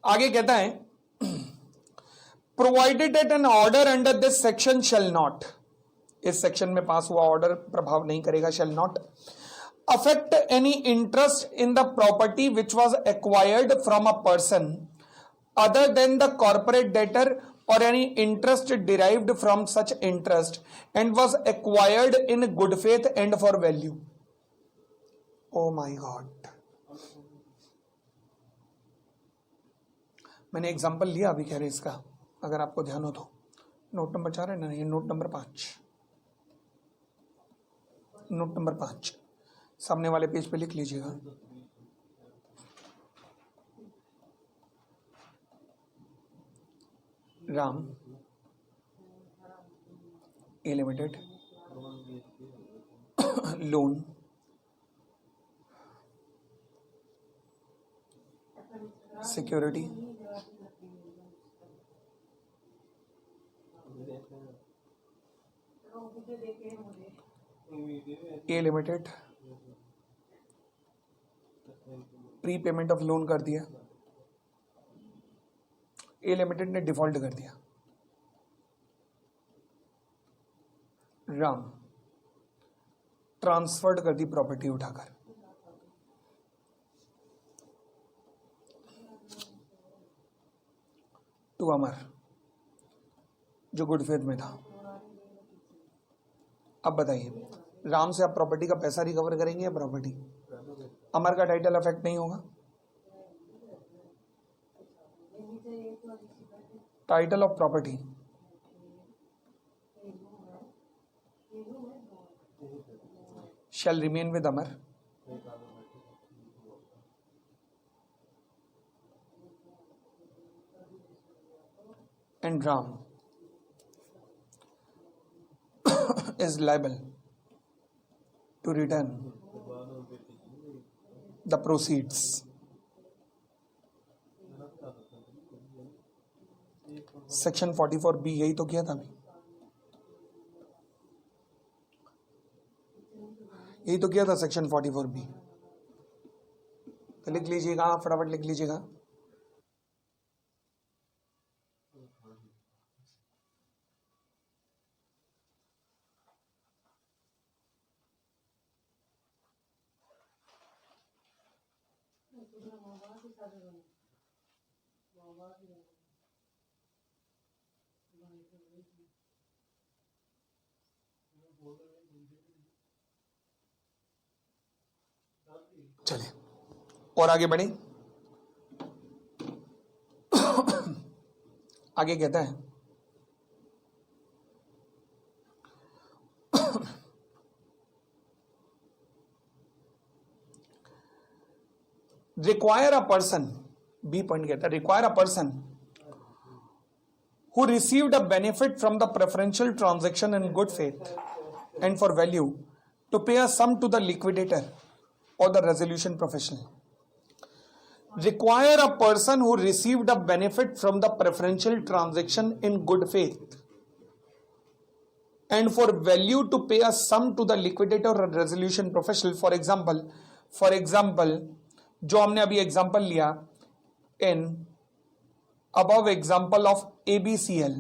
आगे कहता है provided at an order under this section shall not, इस सेक्शन में पास हुआ ऑर्डर प्रभाव नहीं करेगा, shall not affect any interest in the property which was acquired from a person other than the corporate debtor or any interest derived from such interest and was acquired in good faith and for value. Oh my god, मैंने example लिया अभी कह रहे इसका, अगर आपको ध्यान हो तो। नोट नंबर 4 है ना, ये नोट नंबर 5, नोट नंबर 5 सामने वाले पेज पे लिख लीजिएगा। Ram A limited loan security A limited prepayment of loan कर दिया, ए लिमिटेड ने डिफॉल्ट कर दिया। राम ट्रांसफर्ड कर दी प्रॉपर्टी उठाकर, टू अमर जो गुड फेथ में था। अब बताइए, राम से आप प्रॉपर्टी का पैसा रिकवर करेंगे या प्रॉपर्टी? अमर का टाइटल अफेक्ट नहीं होगा। Title of property shall remain with Amar and Ram is liable to return the proceeds section 44B यही तो किया था अभी, यही तो किया था सेक्शन 44B। तो लिख लीजिएगा, फटाफट लिख लीजिएगा। चलिए और आगे बढ़े। आगे कहता है require a person, B point कहता है require a person who received a benefit from the preferential transaction in good faith and for value to pay a sum to the liquidator or the resolution professional. Require a person who received a benefit from the preferential transaction in good faith and for value to pay a sum to the liquidator or resolution professional. For example, जो हमने अभी example लिया in above example of ABCL,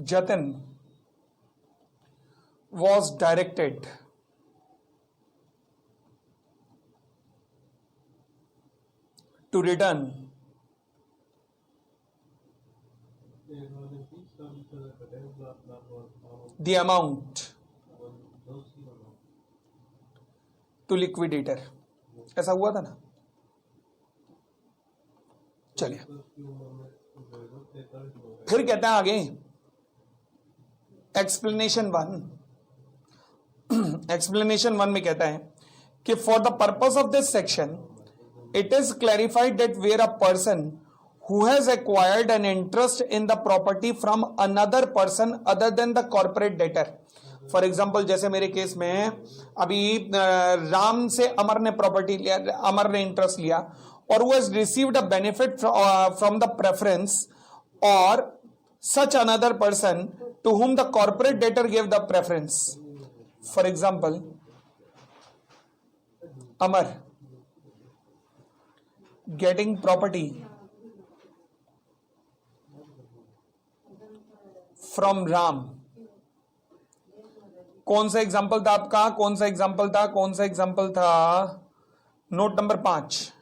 Jatin was directed to return the amount to liquidator। ऐसा हुआ था ना। चलिए फिर कहता है आगे एक्सप्लेनेशन 1 में कहता है कि for the purpose of this section it is clarified that where a person who has acquired an interest in the property from another person other than the corporate debtor। For example जैसे मेरे case में अभी राम से अमर ने property लिया, अमर ने interest लिया और who has received a benefit from the preference or such another person to whom the corporate debtor gave the preference। For example Amar getting property from Ram. कौन सा एग्जाम्पल था आपका? कौन सा एग्जाम्पल था? Note number 5।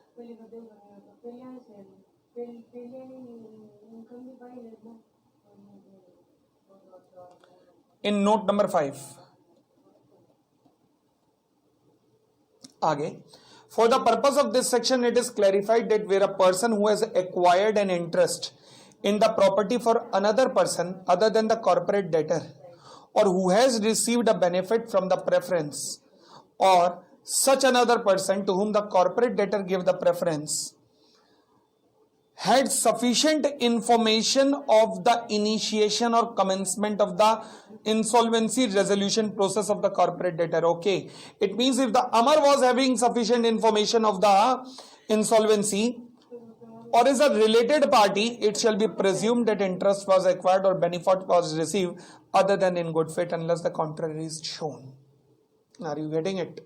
In note number 5 आगे, for the purpose of this section it is clarified that where a person who has acquired an interest in the property for another person other than the corporate debtor or who has received a benefit from the preference or such another person to whom the corporate debtor gave the preference had sufficient information of the initiation or commencement of the insolvency resolution process of the corporate debtor। Okay, it means if the Amar was having sufficient information of the insolvency or is a related party, it shall be presumed that interest was acquired or benefit was received other than in good faith unless the contrary is shown। Are you getting it?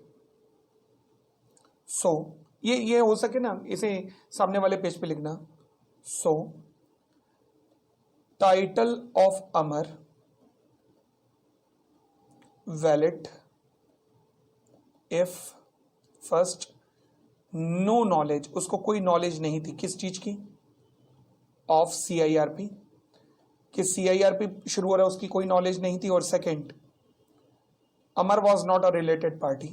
So ये हो सके ना, इसे सामने वाले page पे लिखना। So title of Amar valid if first no knowledge, उसको कोई नॉलेज नहीं थी किस चीज की, ऑफ CIRP, कि CIRP शुरू हो रहा है उसकी कोई नॉलेज नहीं थी, और second Amar was not a related party,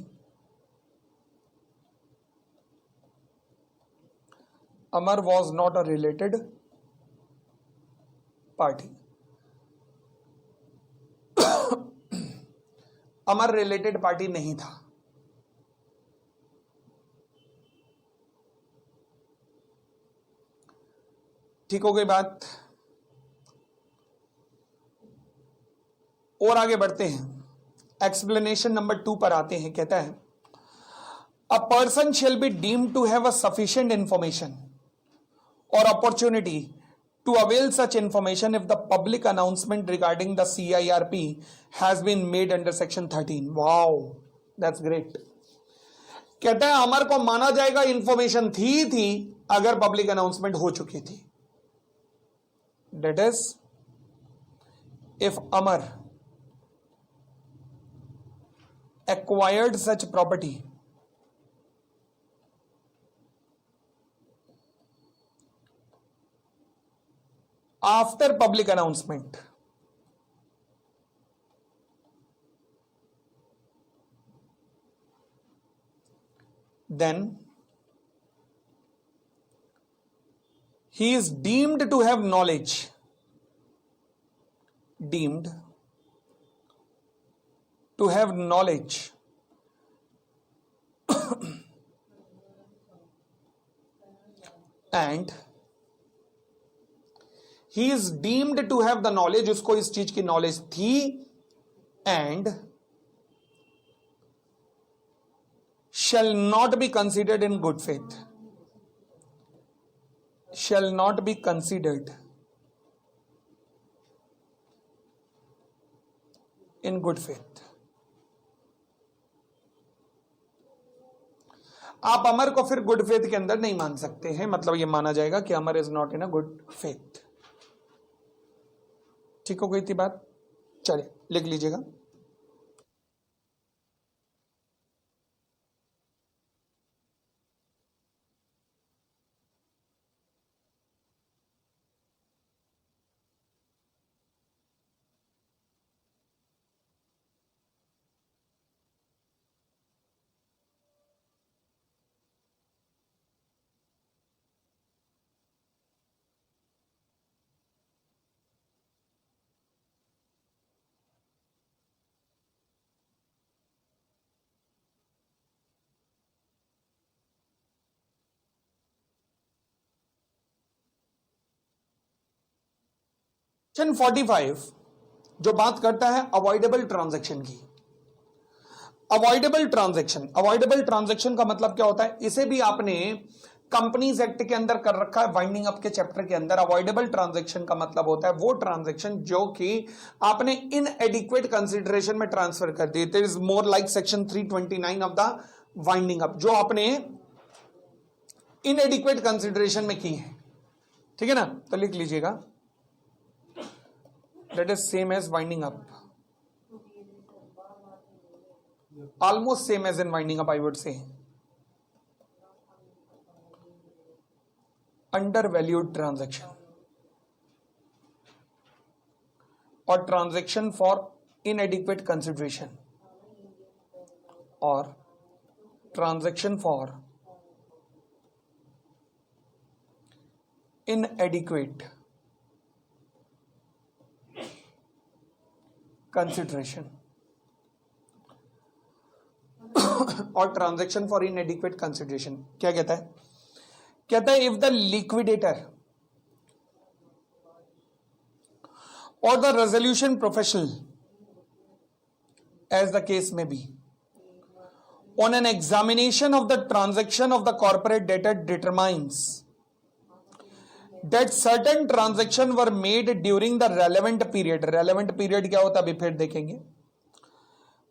Amar was not a related party, Amar related party नहीं था। ठीक हो गई बात। और आगे बढ़ते हैं, एक्सप्लेनेशन नंबर 2 पर आते हैं। कहता है a person shall be deemed to have a sufficient information और opportunity to avail such information if the public announcement regarding the CIRP has been made under section 13. Wow, that's great. कहता है अमर को माना जाएगा इंफॉर्मेशन थी अगर public announcement हो चुकी थी। That is, if Amar acquired such property after public announcement, then he is deemed to have knowledge, deemed to have knowledge and he is deemed to have the knowledge, उसको इस चीज की knowledge थी, and shall not be considered in good faith, shall not be considered in good faith. आप अमर को फिर good faith के अंदर नहीं मान सकते हैं, मतलब यह माना जाएगा कि Amar is not in a good faith. ठीक हो गई थी बात। चलिए लिख लीजिएगा। सेक्शन 45 जो बात करता है अवॉइडेबल ट्रांजैक्शन की। अवॉइडेबल ट्रांजैक्शन का मतलब क्या होता है, इसे भी आपने कंपनीज एक्ट के अंदर कर रखा है, वाइंडिंग अप के चैप्टर के अंदर। अवॉइडेबल ट्रांजैक्शन का मतलब होता है वो ट्रांजैक्शन जो कि आपने इनएडिक्वेट कंसीडरेशन में ट्रांसफर कर दी। It is more like section 329 of the winding up, जो आपने इनएडिक्वेट कंसीडरेशन में की है। ठीक है ना, तो लिख लीजिएगा that is same as winding up, almost same as in winding up I would say। undervalued transaction or transaction for inadequate consideration or transaction for inadequate consideration or transaction for inadequate consideration. क्या कहता है, कहता है if the liquidator or the resolution professional as the case may be on an examination of the transaction of the corporate debtor determines that certain transaction were made during the relevant period क्या होता है अभी फिर देखेंगे,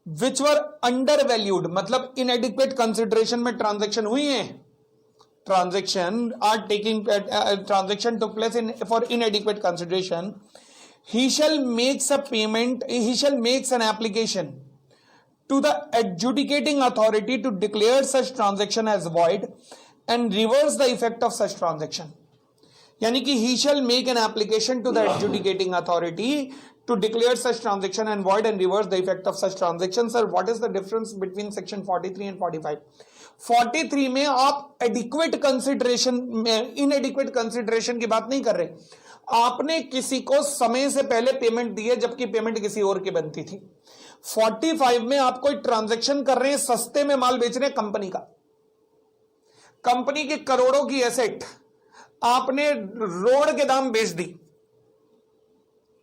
which were undervalued मतलब inadequate consideration में transaction हुई है, transaction took place for inadequate consideration he shall makes a payment, he shall makes an application to the adjudicating authority to declare such transaction as void and reverse the effect of such transaction. यानी कि he shall make an application to the adjudicating authority to declare such transaction and void and reverse the effect of such transaction. Sir, what is the difference between section 43 and 45? 43 में आप adequate consideration में inadequate consideration की बात नहीं कर रहे, आपने किसी को समय से पहले पेमेंट दी है जबकि पेमेंट किसी और की बनती थी। 45 में आप कोई ट्रांजैक्शन कर रहे हैं, सस्ते में माल बेच रहे हैं कंपनी का, कंपनी की करोड़ों की एसेट आपने रोड के दाम बेच दी,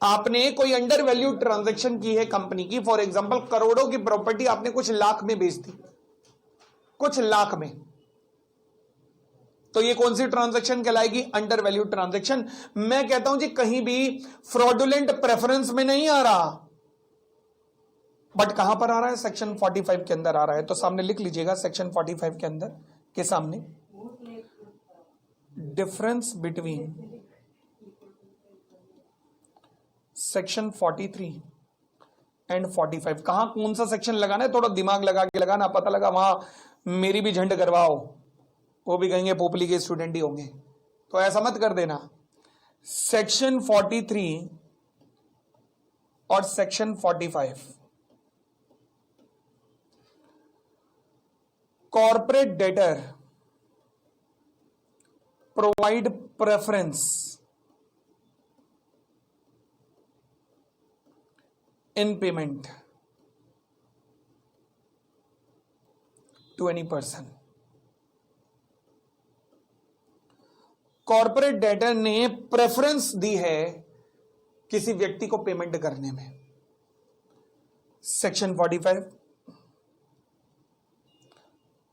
आपने कोई अंडर वैल्यू ट्रांजैक्शन की है कंपनी की, फॉर एग्जांपल करोड़ों की प्रॉपर्टी आपने कुछ लाख में बेच दी, कुछ लाख में, तो ये कौन सी ट्रांजैक्शन कहलाएगी? Under value transaction. मैं कहता हूं जी कहीं भी फ्रॉडुलेंट प्रेफरेंस में नहीं आ रहा, बट कहां पर आ रहा है? सेक्शन 45 के अंदर आ रहा है। तो सामने लिख लीजिएगा सेक्शन 45 के अंदर के सामने डिफरेंस बिटवीन सेक्शन 43 एंड 45। कहां कौन सा सेक्शन लगाना है? थोड़ा दिमाग लगा के लगाना, पता लगा वहां मेरी भी झंड करवाओ, वो भी कहेंगे पोपली के स्टूडेंट ही होंगे, तो ऐसा मत कर देना। सेक्शन 43 और section 45 corporate debtor provide preference in payment to any person। Corporate debtor ने प्रेफरेंस दी है किसी व्यक्ति को पेमेंट करने में। Section 45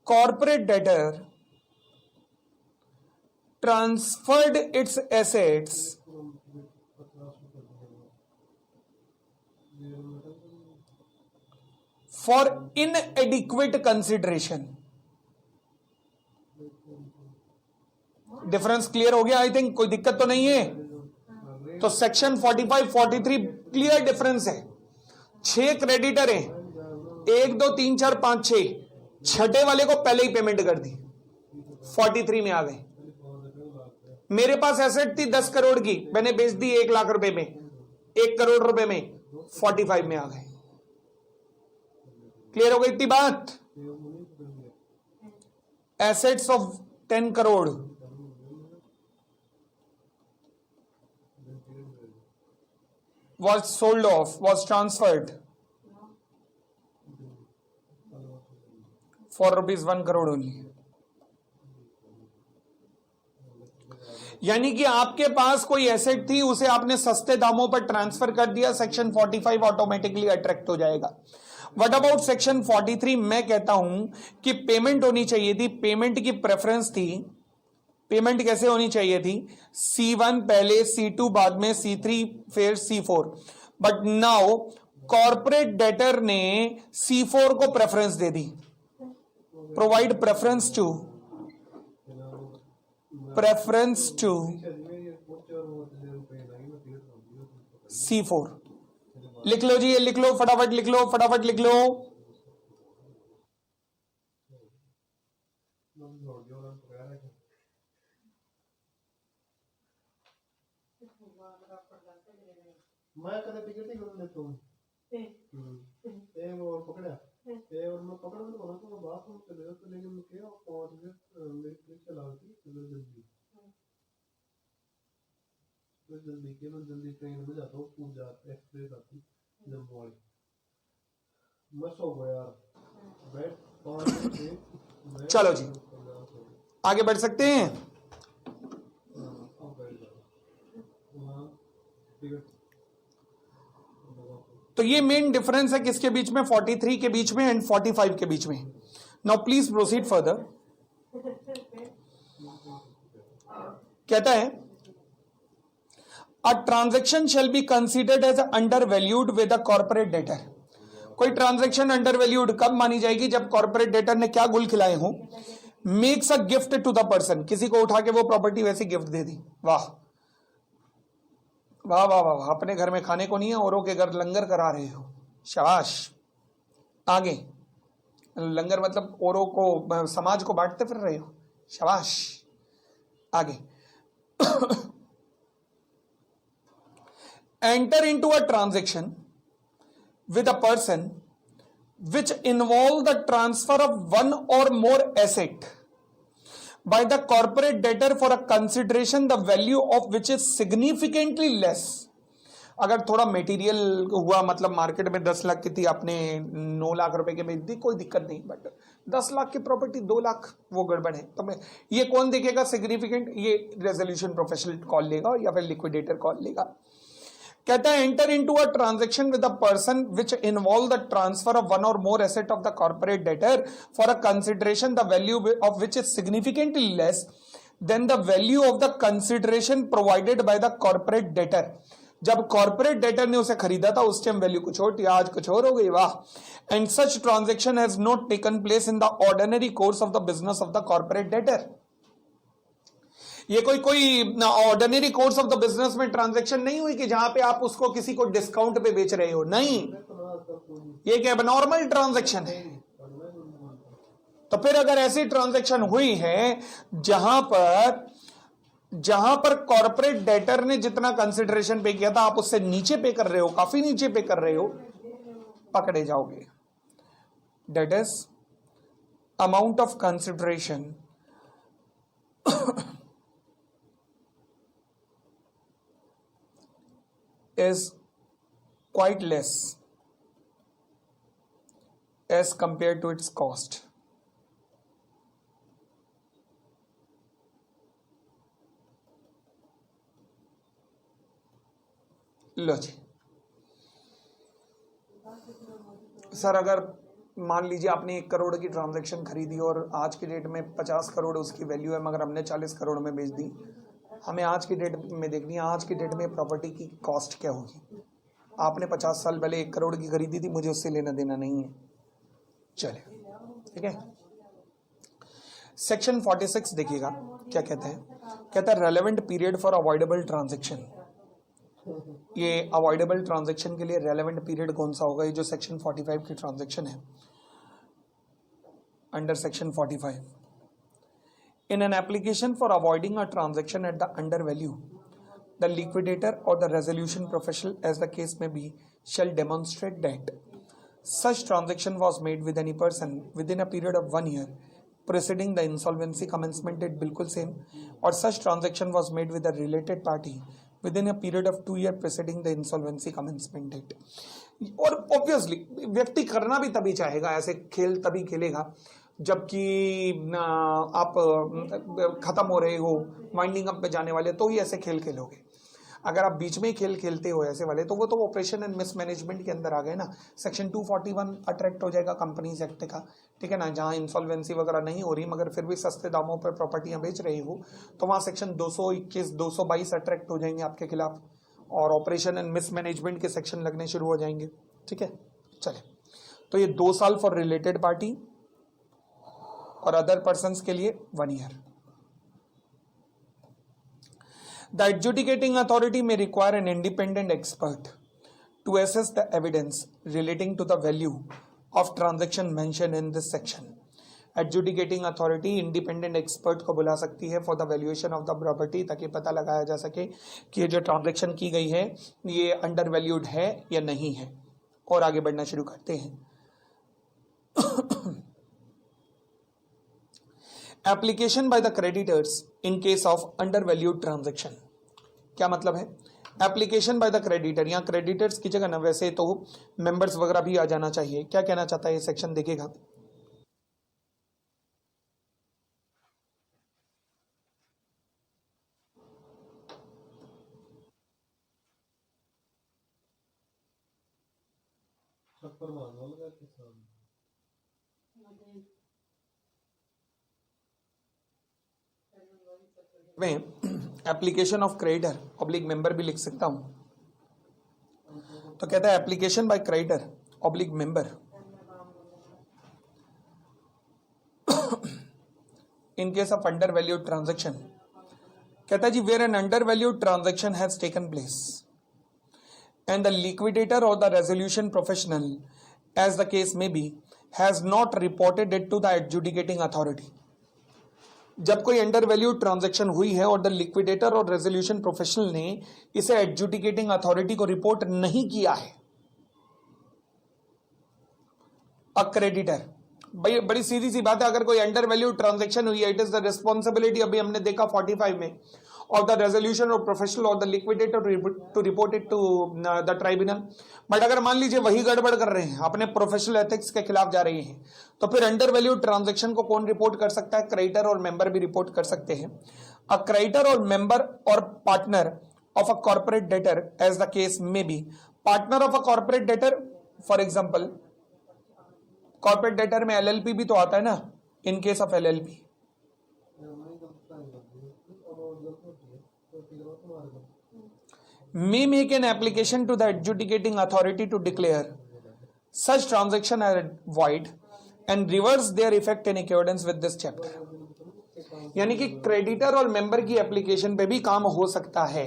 corporate debtor transferred its assets for inadequate consideration. Difference clear हो गया? आई थिंक कोई दिक्कत तो नहीं है। तो सेक्शन 45 43 क्लियर डिफरेंस है। 6 क्रेडिटर हैं, 1 2 3 4 5 6, छठे वाले को पहले ही पेमेंट कर दी, 43 में आ गए। मेरे पास एसेट थी 10 करोड़ की, मैंने बेच दी 1 लाख रुपए में, 1 करोड़ रुपए में, 45 में आ गए। क्लियर हो गई इतनी बात? Assets of 10 crore was sold off, was transferred for rupees 1 crore only। यानी कि आपके पास कोई एसेट थी, उसे आपने सस्ते दामों पर ट्रांसफर कर दिया, सेक्शन 45 ऑटोमेटिकली अट्रैक्ट हो जाएगा। What about section 43? मैं कहता हूं कि पेमेंट होनी चाहिए थी, पेमेंट की प्रेफरेंस थी। पेमेंट कैसे होनी चाहिए थी? C1 पहले, C2 बाद में, C3 फिर C4। But now corporate debtor ने C4 को प्रेफरेंस दे दी। Provide preference to C4। लिख लो जी, ये लिख लो, फटाफट लिख लो, फटाफट लिख लो। मैं कदे टिकट ही कर देता हूं ए वो पकड़ा ए और मैं पकड़ में तो तो बात में चले गया, तो लेकिन मैं क्या पहुंच गया, मेरी क्लिक चला दी चलो जल्दी, तो जल्दी के मैं जल्दी ट्रेन में जाता हूं, पूजा एक्सप्रेस आती जम्मू वाली। मैं सो गया यार, बैठ 5 बजे। चलो जी आगे बढ़ सकते हैं। तो ये मेन डिफरेंस है किसके बीच में? 43 के बीच में एंड 45 के बीच में। Now please proceed further. कहता है a transaction shall be considered as undervalued with a corporate debtor. कोई ट्रांजैक्शन अंडर वैल्यूड कब मानी जाएगी? जब कॉर्पोरेट डेटर ने क्या गुल खिलाए हों? Makes a gift to the person, किसी को उठा के वो प्रॉपर्टी वैसी गिफ्ट दे दी। वाह वाह वाह वाह, अपने घर में खाने को नहीं है, औरों के घर लंगर करा रहे हो, शाबाश। आगे, लंगर मतलब औरों को, समाज को बांटते फिर रहे हो, शाबाश। आगे, enter into a transaction with a person which involve the transfer of one or more asset by the corporate debtor for a consideration the value of which is significantly less। अगर थोड़ा मटेरियल हुआ, मतलब market में 10 लाख की थी, आपने 9 लाख रुपए की बेच दी, कोई दिक्कत नहीं, बट 10 लाख की प्रॉपर्टी 2 लाख, वो गड़बड़ है। तो ये कौन देखेगा सिग्निफिकेंट? ये रेजोल्यूशन प्रोफेशनल कॉल लेगा या फिर लिक्विडेटर कॉल लेगा। कहता है enter into a transaction with a person which involve the transfer of one or more asset of the corporate debtor for a consideration the value of which is significantly less than the value of the consideration provided by the corporate debtor. जब corporate debtor ने उसे खरीदा था उस time value कुछ और थी, आज कुछ और हो गई, वाह। And such transaction has not taken place in the ordinary course of the business of the corporate debtor. ये कोई ordinary course of the business में ट्रांजैक्शन नहीं हुई कि जहां पे आप उसको किसी को डिस्काउंट पे बेच रहे हो, नहीं, ये क्या नॉर्मल ट्रांजैक्शन है। तो फिर अगर ऐसी ट्रांजैक्शन हुई है जहां पर कॉर्पोरेट डेटर ने जितना कंसिडरेशन पे किया था आप उससे नीचे पे कर रहे हो, काफी नीचे पे कर रहे हो, पकड़े जाओगे। That is amount of consideration is quite less as compared to its cost। लो जी सर, अगर मान लीजिए आपने 1 करोड़ की ट्रांजैक्शन खरीदी और आज की डेट में 50 करोड़ उसकी वैल्यू है, मगर हमने 40 करोड़ में बेच दी, हमें आज की डेट में देखनी है आज की डेट में प्रॉपर्टी की कॉस्ट क्या होगी। आपने 50 साल पहले 1 करोड़ की खरीदी थी, मुझे उससे लेना देना नहीं है, चले, ठीक है। सेक्शन 46 देखिएगा क्या कहता है। कहता है relevant period for avoidable transaction. ये अवॉइडेबल ट्रांजैक्शन के लिए रेलेवेंट पीरियड कौन सा होगा? ये जो सेक्शन 45 की ट्रांजैक्शन है, under section 45, in an application for avoiding a transaction at the under value, the liquidator or the resolution professional, as the case may be, shall demonstrate that such transaction was made with any person within a period of 1 year preceding the insolvency commencement date, बिल्कुल same, और such transaction was made with a related party within a period of 2 years preceding the insolvency commencement date। और obviously व्यक्ति करना भी तभी चाहेगा, ऐसे खेल तभी खेलेगा जबकि आप खत्म हो रहे हो, वाइंडिंग अप पे जाने वाले, तो ही ऐसे खेल खेलोगे। अगर आप बीच में खेल खेलते हो ऐसे वाले, तो वो तो ऑपरेशन एंड मिसमैनेजमेंट के अंदर आ गए ना। सेक्शन 241 अट्रैक्ट हो जाएगा कंपनीज एक्ट का, ठीक है ना, जहां इंसॉल्वेंसी वगैरह नहीं हो रही मगर फिर भी सस्ते दामों पर प्रॉपर्टियां बेच रही हो, तो वहां सेक्शन 221 222 अट्रैक्ट हो जाएंगे आपके खिलाफ, और ऑपरेशन एंड मिसमैनेजमेंट के सेक्शन लगने शुरू हो जाएंगे, ठीक है। चले, तो ये 2 साल फॉर रिलेटेड पार्टी और अदर पर्सन्स के लिए 1 ईयर। द एडजुडिकेटिंग अथॉरिटी में require an independent expert to assess the evidence relating to the value of transaction mention in this section. Adjudicating authority independent expert को बुला सकती है for the valuation of the property, ताकि पता लगाया जा सके कि ये जो ट्रांजैक्शन की गई है ये अंडर वैल्यूड है या नहीं है। और आगे बढ़ना शुरू करते हैं। Application by the creditors in case of undervalued transaction. क्या मतलब है? एप्लीकेशन बाय द क्रेडिटर, यहाँ क्रेडिटर्स की जगह ना वैसे तो मेंबर्स वगैरह भी आ जाना चाहिए। क्या कहना चाहता है ये सेक्शन देखेगा। में application of creditor oblique member भी लिख सकता हूं, तो कहता है application by creditor oblique member in case of under valued transaction. कहता है जी where an under valued transaction has taken place, and the liquidator or the resolution professional, as the case may be, has not reported it to the adjudicating authority. जब कोई under value transaction हुई है और the liquidator और resolution professional ने इसे adjudicating authority को report नहीं किया है, अ क्रेडिटर, भाई बड़ी सीधी सी बात है, अगर कोई अंडर वैल्यू ट्रांजैक्शन हुई है, इट इज द रिस्पॉन्सिबिलिटी, अभी हमने देखा 45 में, of the resolution or professional or the liquidator to report it to the tribunal. But अगर मान लीजिए वही गड़बड़ कर रहे हैं, अपने प्रोफेशनल एथिक्स के खिलाफ जा रहे हैं, तो फिर अंडर वैल्यू ट्रांजैक्शन को कौन रिपोर्ट कर सकता है? क्रेडिटर और मेंबर भी रिपोर्ट कर सकते हैं. अ क्रेडिटर और मेंबर और partner of a corporate debtor, as the case may be. Partner of a corporate debtor, for example corporate debtor में एलएलपी भी तो आता है ना, in case of LLP. may make an application to the adjudicating authority to declare such transaction as void and reverse their effect in accordance with this chapter. यानी कि creditor और member की एप्लीकेशन पे भी काम हो सकता है.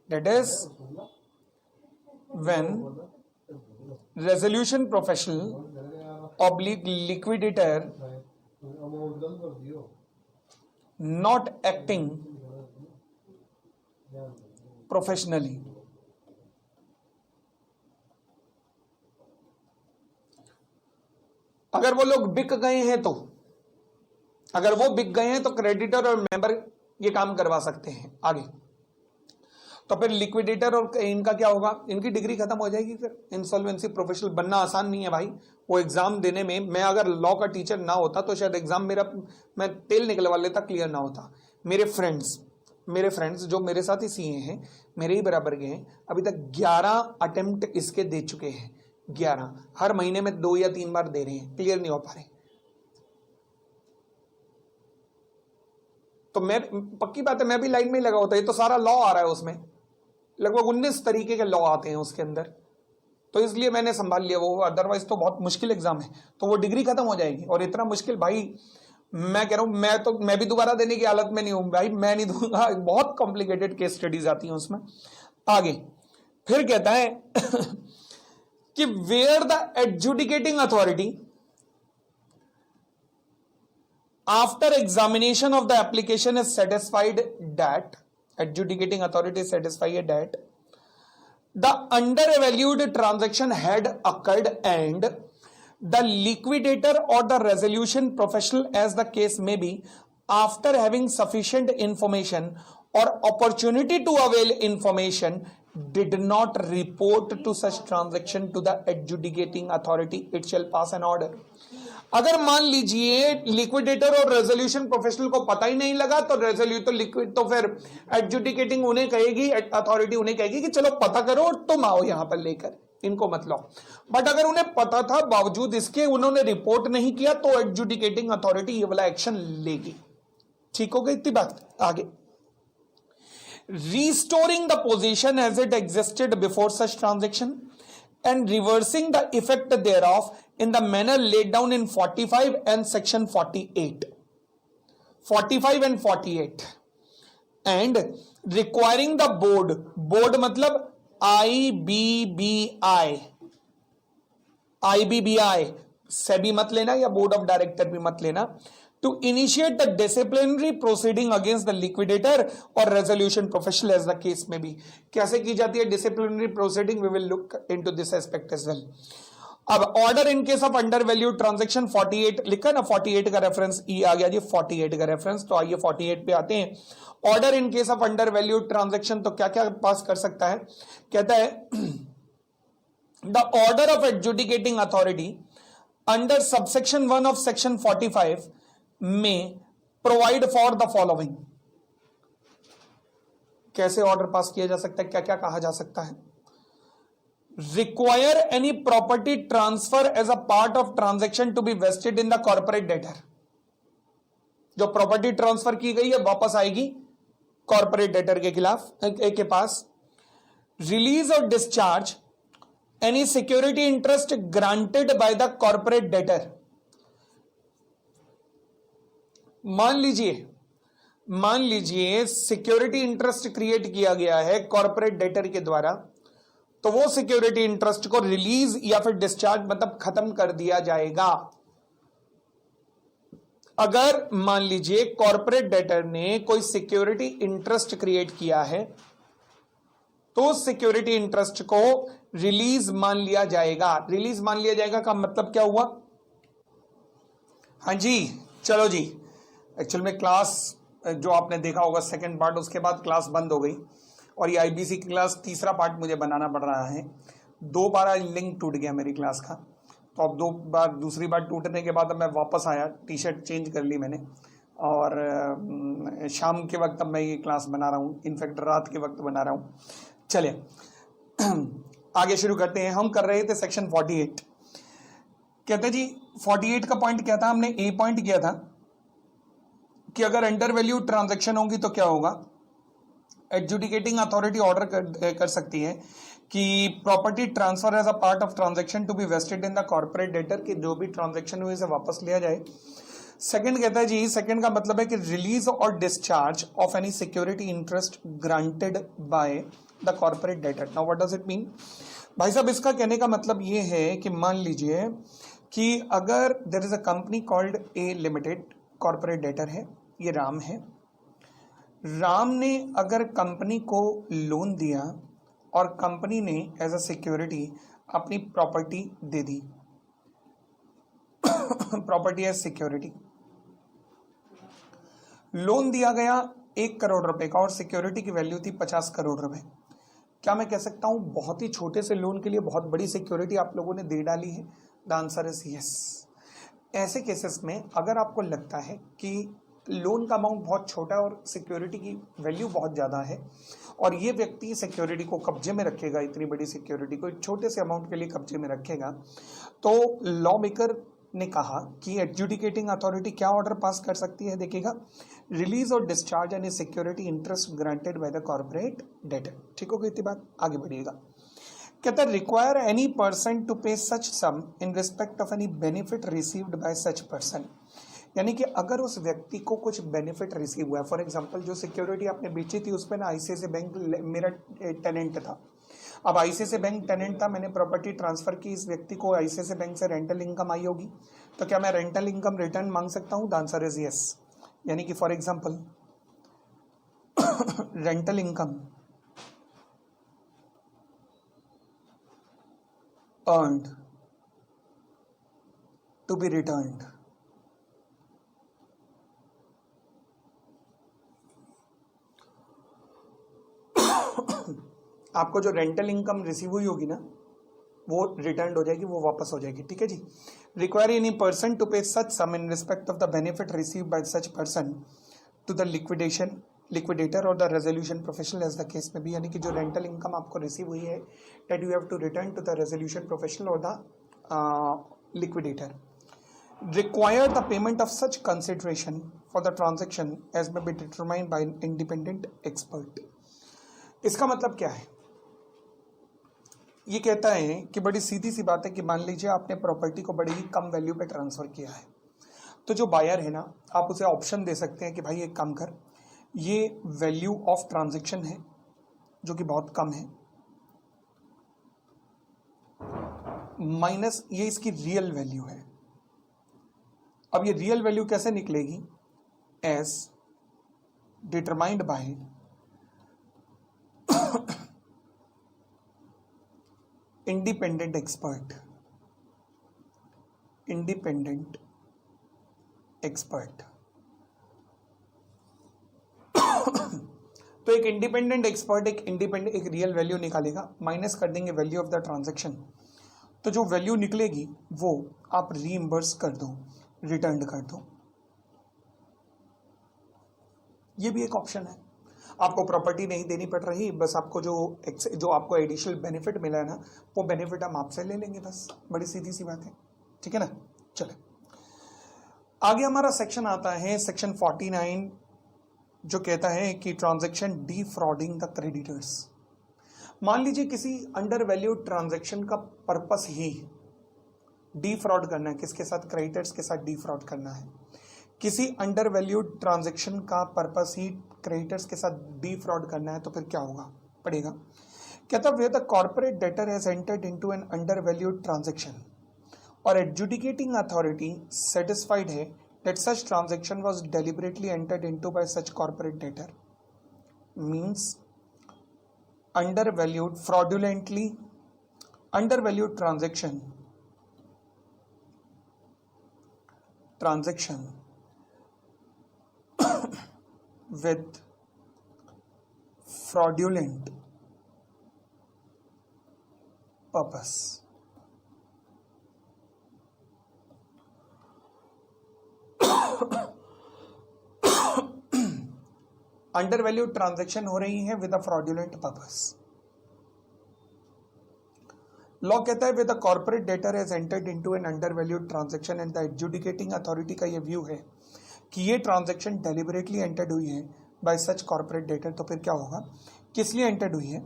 That is when resolution professional oblique liquidator not acting professionally. अगर वो लोग बिक गए हैं तो, अगर वो बिक गए हैं तो क्रेडिटर और मेंबर ये काम करवा सकते हैं. आगे तो फिर लिक्विडेटर और इनका क्या होगा? इनकी डिग्री खत्म हो जाएगी. फिर इंसॉल्वेंसी प्रोफेशनल बनना आसान नहीं है भाई. वो एग्जाम देने में, मैं अगर लॉ का टीचर ना होता तो शायद एग्जाम मेरा, मैं तेल निकलवा लेता, क्लियर ना होता. मेरे फ्रेंड्स जो मेरे साथ ही सीए हैं, मेरे ही बराबर के हैं, अभी तक 11 अटेम्प्ट इसके दे चुके हैं. 11 हर महीने में 2 या 3 बार दे रहे हैं, क्लियर नहीं हो पा रहे. तो मैं, पक्की बात है, मैं भी लाइन में लगा होता. ये तो सारा लॉ आ रहा है, उसमें लगभग 19 तरीके के लॉ आते हैं उसके अंदर, तो इसलिए मैंने संभाल लिया वो. अदरवाइज तो बहुत मुश्किल एग्जाम है, तो वो डिग्री खत्म हो जाएगी. और इतना मुश्किल भाई, मैं कह रहा हूं, मैं भी दोबारा देने की हालत में नहीं हूं भाई, मैं नहीं दूंगा. बहुत कॉम्प्लिकेटेड केस स्टडीज आती हैं उसमें. आगे फिर कहता है कि where the adjudicating authority after examination of the application is satisfied that, adjudicating authority satisfied that the under valued transaction had occurred and the liquidator or the resolution professional, as the case may be, after having sufficient information or opportunity to avail information, did not report to such transaction to the adjudicating authority, it shall pass an order. अगर मान लीजिए liquidator और resolution professional को पता ही नहीं लगा, तो liquid तो फिर एडजुडिकेटिंग उन्हें कहेगी, अथॉरिटी उन्हें कहेगी कि चलो पता करो और तुम आओ यहां पर लेकर, इनको मत लो. बट अगर उन्हें पता था, बावजूद इसके उन्होंने रिपोर्ट नहीं किया, तो एडजुडिकेटिंग अथॉरिटी ये वाला एक्शन लेगी. ठीक हो गई इतनी बात. आगे restoring the position as it existed before such transaction and reversing the effect thereof in the manner laid down in 45 and section 48, 45 and 48, and requiring the board मतलब IBBI, सेबी मत लेना या बोर्ड ऑफ डायरेक्टर भी मत लेना, to initiate the disciplinary proceeding against the liquidator or resolution professional, as the case may be. कैसे की जाती है disciplinary proceeding? We will look into this aspect as well. अब order in case of under value transaction 48 लिखा ना, 48 का reference ई आ गया जी, 48 का रेफरेंस. तो आइए 48 पे आते हैं. Order in case of under value transaction तो क्या क्या पास कर सकता है? कहता है the order of adjudicating authority under subsection 1 of section 45 में प्रोवाइड फॉर द फॉलोइंग. कैसे ऑर्डर पास किया जा सकता है, क्या क्या कहा जा सकता है? Require any property transfer as a part of transaction to be vested in the corporate debtor. जो प्रॉपर्टी ट्रांसफर की गई है वापस आएगी कॉर्पोरेट डेटर के खिलाफ के पास. रिलीज और discharge any security interest granted by the corporate debtor. मान लीजिए सिक्योरिटी इंटरेस्ट क्रिएट किया गया है कॉर्पोरेट डेटर के द्वारा, तो वो सिक्योरिटी इंटरेस्ट को रिलीज या फिर डिस्चार्ज मतलब खत्म कर दिया जाएगा। अगर मान लीजिए कॉर्पोरेट डेटर ने कोई सिक्योरिटी इंटरेस्ट क्रिएट किया है तो सिक्योरिटी इंटरेस्ट को रिलीज मान लिया जाएगा। रिलीज मान लिया जाएगा का मतलब क्या हुआ? हाँ जी, चलो जी, एक्चुअल में क्लास जो आपने देखा होगा सेकंड पार्ट, उसके बाद क्लास बंद हो गई और ये आईबीसी की क्लास तीसरा पार्ट मुझे बनाना पड़ रहा है। 2 बार लिंक टूट गया मेरी क्लास का, तो अब 2 बार दूसरी बार टूटने के बाद अब मैं वापस आया, टी शर्ट चेंज कर ली मैंने और शाम के वक्त अब मैं ये क्लास बना रहा हूँ, इनफैक्ट रात के वक्त बना रहा हूँ। चलिए आगे शुरू करते हैं। हम कर रहे थे सेक्शन 48। कहते जी 48 का पॉइंट क्या था? हमने ए पॉइंट किया था कि अगर अंडर वैल्यू ट्रांजैक्शन होगी तो क्या होगा? एडजुडिकेटिंग अथॉरिटी ऑर्डर कर सकती है कि property transfer as a part of transaction to be vested in the corporate debtor, कि जो भी ट्रांजैक्शन हुई से वापस लिया जाए। सेकंड कहता है जी, सेकंड का मतलब है कि रिलीज और discharge of any security interest granted by the corporate debtor. Now what does it mean? भाई साहब, इसका कहने का मतलब ये है कि मान लीजिए कि अगर there is a company called A limited, corporate debtor है, ये राम है। राम ने अगर कंपनी को लोन दिया और कंपनी ने एज अ सिक्योरिटी अपनी प्रॉपर्टी दे दी प्रॉपर्टी एज सिक्योरिटी। लोन दिया गया 1 करोड़ रुपए का और सिक्योरिटी की वैल्यू थी 50 करोड़ रुपए। क्या मैं कह सकता हूं बहुत ही छोटे से लोन के लिए बहुत बड़ी सिक्योरिटी आप लोगों ने दे डाली है? The answer is yes. ऐसे केसेस में अगर आपको लगता है कि लोन का अमाउंट बहुत छोटा है और सिक्योरिटी की वैल्यू बहुत ज़्यादा है और ये व्यक्ति सिक्योरिटी को कब्जे में रखेगा, इतनी बड़ी सिक्योरिटी को छोटे से अमाउंट के लिए कब्जे में रखेगा, तो लॉ मेकर ने कहा कि एडजुडिकेटिंग अथॉरिटी क्या ऑर्डर पास कर सकती है? देखिएगा, रिलीज और discharge any security interest granted by the corporate debtor. ठीक हो गई इतनी बात? आगे बढ़िएगा। कहता है require any person to pay such sum in respect of any benefit received by such person. यानी कि अगर उस व्यक्ति को कुछ बेनिफिट रिसीव हुआ है, फॉर एग्जांपल जो सिक्योरिटी आपने बेची थी उस पर ना आईसीआईसीआई बैंक मेरा टेनेंट था। अब आईसीआईसीआई बैंक टेनेंट था, मैंने प्रॉपर्टी ट्रांसफर की, इस व्यक्ति को आईसीआईसीआई बैंक से रेंटल इनकम आई होगी, तो क्या मैं रेंटल इनकम रिटर्न मांग सकता हूँ? The answer is yes. यानी कि for example rental income earned to be returned। आपको जो रेंटल इनकम रिसीव हुई होगी ना वो रिटर्न हो जाएगी, वो वापस हो जाएगी। ठीक है जी। Require any person to pay such sum in respect of the benefit receive by such person to the liquidator or the resolution professional as the case में भी। यानी कि जो रेंटल इनकम आपको रिसीव हुई है that you have to return to the resolution professional or the liquidator. Require the payment of such consideration for the transaction as may be determined by independent expert. इसका मतलब क्या है? ये कहता है कि बड़ी सीधी सी बात है कि मान लीजिए आपने प्रॉपर्टी को बड़ी ही कम वैल्यू पे ट्रांसफर किया है, तो जो बायर है ना, आप उसे ऑप्शन दे सकते हैं कि भाई एक काम कर, ये वैल्यू ऑफ ट्रांजैक्शन है जो कि बहुत कम है, माइनस ये इसकी रियल वैल्यू है। अब ये रियल वैल्यू कैसे निकलेगी? As determined by independent expert. Independent expert. तो एक इंडिपेंडेंट एक्सपर्ट एक रियल वैल्यू निकालेगा, माइनस कर देंगे वैल्यू ऑफ द ट्रांजैक्शन, तो जो वैल्यू निकलेगी वो आप रीइंबर्स कर दो, रिटर्न कर दो। ये भी एक ऑप्शन है। आपको प्रॉपर्टी नहीं देनी पड़ रही, बस आपको जो आपको एडिशनल बेनिफिट मिला है ना, वो बेनिफिट हम आपसे ले लेंगे, बस। बड़ी सीधी सी बात है। ठीक है ना? चले आगे हमारा सेक्शन आता है सेक्शन 49, जो कहता है कि ट्रांजैक्शन डिफ्रॉडिंग द क्रेडिटर्स। मान लीजिए किसी अंडर वैल्यूड ट्रांजैक्शन का पर्पस ही डिफ्रॉड करना है। किसके साथ? क्रेडिटर्स के साथ डिफ्रॉड करना है। किसी अंडर वैल्यूड ट्रांजैक्शन का पर्पस ही क्रेडिटर्स के साथ डिफ्रॉड करना है, तो फिर क्या होगा? पड़ेगा कहता where the corporate debtor has entered into an undervalued transaction और adjudicating authority satisfied है that such transaction was deliberately entered into by such corporate debtor means undervalued fraudulently undervalued transaction with fraudulent purpose. Undervalued transaction हो रही है with a fraudulent purpose. Law कहता है with a corporate debtor has entered into an undervalued transaction and the adjudicating authority का ये view है कि ये ट्रांजैक्शन डेलिबरेटली एंटर्ड हुई है बाय सच कॉर्पोरेट डेटर. तो फिर क्या होगा, किस लिए एंटर्ड हुई है?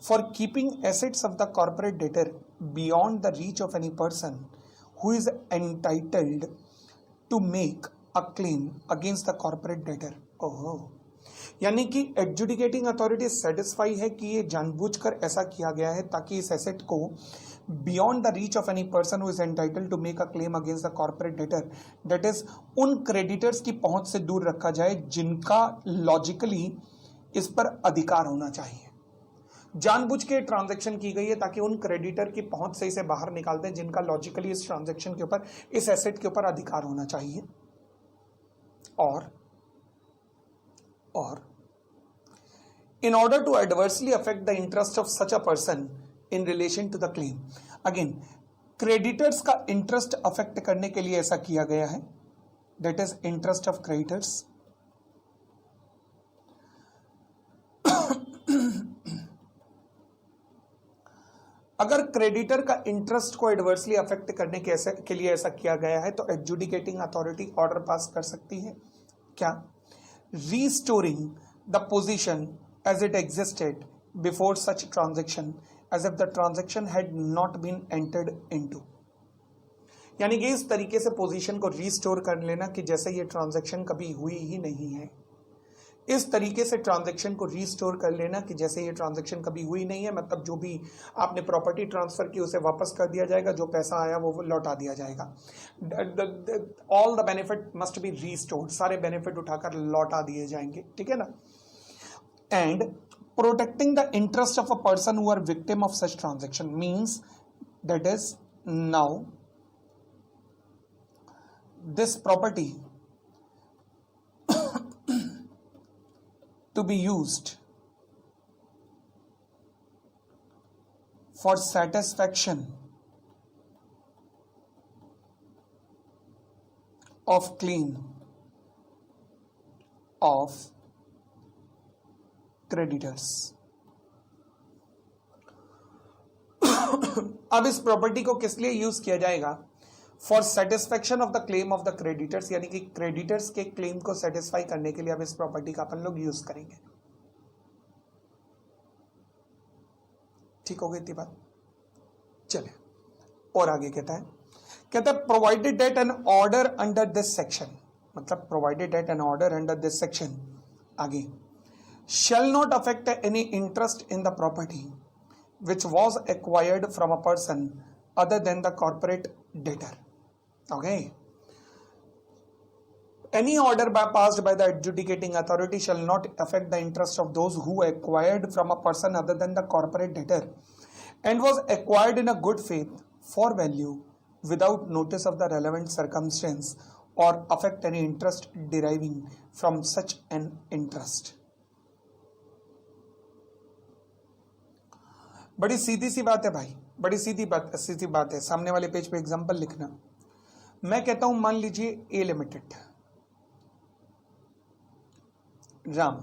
For keeping assets of the corporate debtor beyond the reach of any person who is entitled to make a claim against the corporate debtor. ओहो, यानी कि एडजुडिकेटिंग अथॉरिटी सेटिस्फाई है कि ये जानबूझकर ऐसा किया गया है ताकि इस एसेट को beyond the reach of any person who is entitled to make a claim against the corporate debtor, that is उन क्रेडिटर्स की पहुंच से दूर रखा जाए जिनका लॉजिकली इस पर अधिकार होना चाहिए. जानबूझ के ट्रांजैक्शन की गई है ताकि उन क्रेडिटर की पहुंच से इसे बाहर निकाल दें जिनका लॉजिकली इस ट्रांजैक्शन के ऊपर, इस एसेट के ऊपर अधिकार होना चाहिए. और in order to adversely affect the interest of such a person in relation to the claim. Again, creditors का interest affect करने के लिए ऐसा किया गया है, that is interest of creditors. अगर क्रेडिटर का इंटरेस्ट को एडवर्सली अफेक्ट करने के लिए ऐसा किया गया है तो एडजुडिकेटिंग अथॉरिटी ऑर्डर पास कर सकती है. क्या? Restoring the position as it existed before such transaction as if the transaction had not been entered into. यानी कि इस तरीके से पोजीशन को रीस्टोर कर लेना कि जैसे ये ट्रांजैक्शन कभी हुई ही नहीं है. इस तरीके से ट्रांजैक्शन को रीस्टोर कर लेना कि जैसे ये ट्रांजैक्शन कभी हुई नहीं है, मतलब जो भी आपने प्रॉपर्टी ट्रांसफर की उसे वापस कर दिया जाएगा, जो पैसा आया वो लौटा दिया जाएगा. All the benefit must be restored, सारे बेनिफिट उठाकर लौटा दिए जाएंगे. ठीक है ना. And protecting the interest of a person who are victim of such transaction means that is now this property to be used for satisfaction of claim of creditors. अब इस प्रॉपर्टी को किस लिए यूज किया जाएगा? For satisfaction of the claim of the creditors, यानी कि creditors के क्लेम को सेटिस्फाई करने के लिए अब इस प्रॉपर्टी का अपन लोग यूज करेंगे. ठीक हो गई थी बात. चले और आगे कहता है provided that an order under this section, मतलब provided that an order under this section आगे shall not affect any interest in the property which was acquired from a person other than the corporate debtor. Okay. Any order passed by the adjudicating authority shall not affect the interest of those who acquired from a person other than the corporate debtor and was acquired in a good faith for value without notice of the relevant circumstance or affect any interest deriving from such an interest. बड़ी सीधी सी बात है भाई, बड़ी सीधी बात है. सामने वाले पेज पे एग्जांपल लिखना. मैं कहता हूं मान लीजिए A limited, Ram,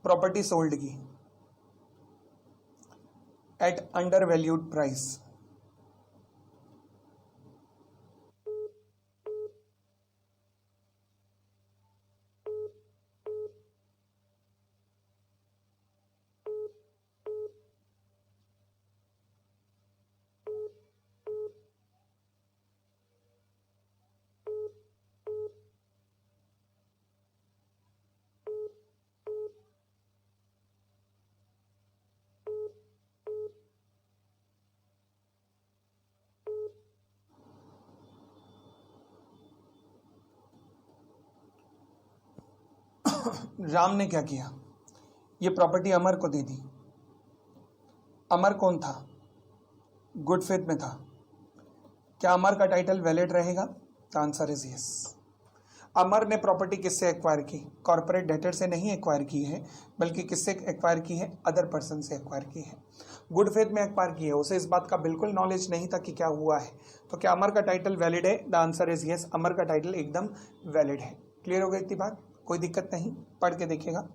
property sold की at under valued price. Ram ने क्या किया, ये प्रॉपर्टी अमर को दे दी। अमर कौन था, गुड फेथ में था। क्या अमर का टाइटल वैलिड रहेगा? The answer is yes. Amar ने प्रॉपर्टी किससे एक्वायर की? कॉर्पोरेट डेटर से नहीं एक्वायर की है, बल्कि किससे एक्वायर की है? अदर पर्सन से एक्वायर की है। गुड फेथ में एक्वायर की है, उसे इस बात का बिल्कुल नॉलेज नहीं था कि क्या हुआ है। तो क्या अमर का टाइटल वैलिड है? द आंसर इज यस, अमर का टाइटल एकदम वैलिड है। क्लियर हो गई इतनी बात? कोई दिक्कत नहीं, पढ़ के देखिएगा।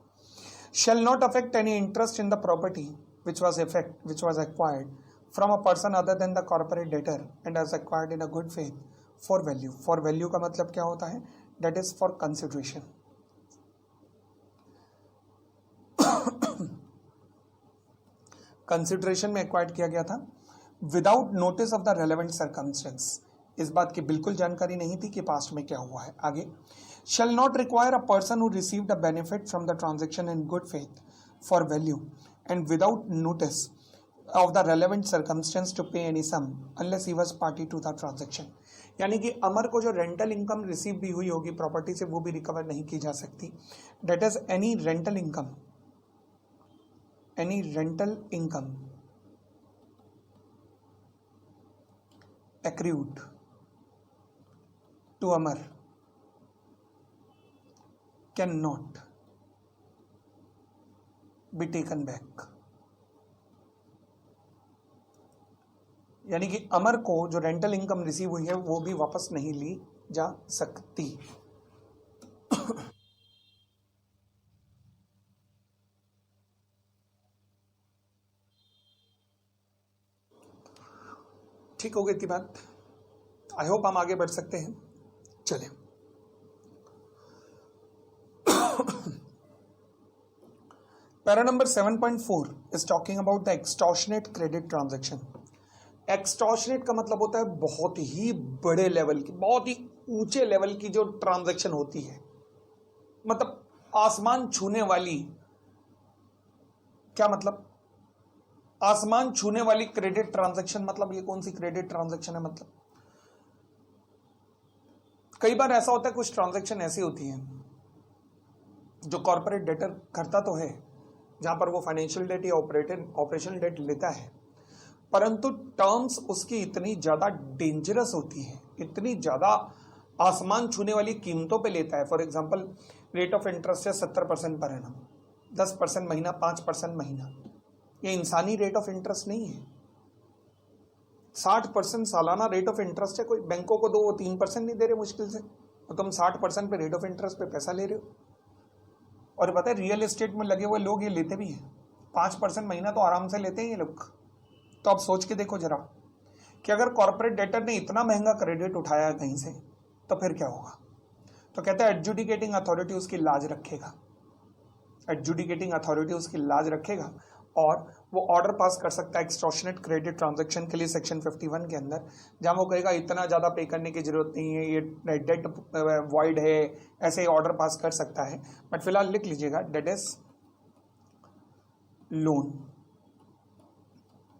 Shall not affect any interest in the property which was acquired from a person other than the corporate debtor and as acquired in a good faith for value. For value का मतलब क्या होता है? That is for consideration. Consideration में acquired किया गया था without notice of the relevant circumstance. इस बात की बिल्कुल जानकारी नहीं थी कि पास्ट में क्या हुआ है। आगे, shall not require a person who received a benefit from the transaction in good faith for value and without notice of the relevant circumstance to pay any sum unless he was party to the transaction. यानी कि अमर को जो rental income receive भी हुई होगी property से, वो भी रिकवर नहीं की जा सकती। Debt is any rental income accrued to Amar cannot be taken back. यानी कि अमर को जो रेंटल इनकम रिसीव हुई है वो भी वापस नहीं ली जा सकती। ठीक हो गई थी बात? आई होप हम आगे बढ़ सकते हैं। चलें, para number 7.4 is talking about the extortionate credit transaction. Extortionate का मतलब होता है बहुत ही बड़े लेवल की, बहुत ही ऊंचे लेवल की जो ट्रांजैक्शन होती है, मतलब आसमान छूने वाली। क्या मतलब? आसमान छूने वाली क्रेडिट ट्रांजैक्शन। मतलब ये कौन सी क्रेडिट ट्रांजैक्शन है? मतलब कई बार ऐसा होता है, कुछ ट्रांजैक्शन ऐसी होती हैं जो कॉर्पोरेट डेटर करता तो है, जहां पर वो फाइनेंशियल डेट या ऑपरेशनल डेट लेता है, परंतु टर्म्स उसकी इतनी ज्यादा डेंजरस होती है, इतनी ज्यादा आसमान छूने वाली कीमतों पे लेता है। For example, rate of interest है 70% पर एनम, 10% महीना, 5% महीना। ये इंसानी रेट ऑफ इंटरेस्ट नहीं है। 60% सालाना रेट ऑफ इंटरेस्ट है। कोई बैंकों को दो, वो 3% नहीं दे रहे मुश्किल से, तो तुम 60% पे रेट ऑफ इंटरेस्ट पे पैसा ले रहे हो। और पता है रियल एस्टेट में लगे हुए लोग ये लेते भी हैं, 5% महीना तो आराम से लेते हैं ये लोग। तो आप सोच के देखो जरा कि अगर कॉर्पोरेट डेटर ने इतना महंगा क्रेडिट उठाया कहीं से, तो फिर क्या होगा? तो कहते हैं एडजुडिकेटिंग अथॉरिटी उसकी लाज रखेगा। एडजुडिकेटिंग अथॉरिटी उसकी लाज रखेगा और वो ऑर्डर पास कर सकता है एक्सटॉर्शनेट क्रेडिट ट्रांजैक्शन के लिए सेक्शन 51 के अंदर, जहां वो कहेगा इतना ज़्यादा पे करने की जरूरत नहीं है, ये डेट वॉइड है, ऐसे ही ऑर्डर पास कर सकता है। बट फिलहाल लिख लीजिएगा, debt is loan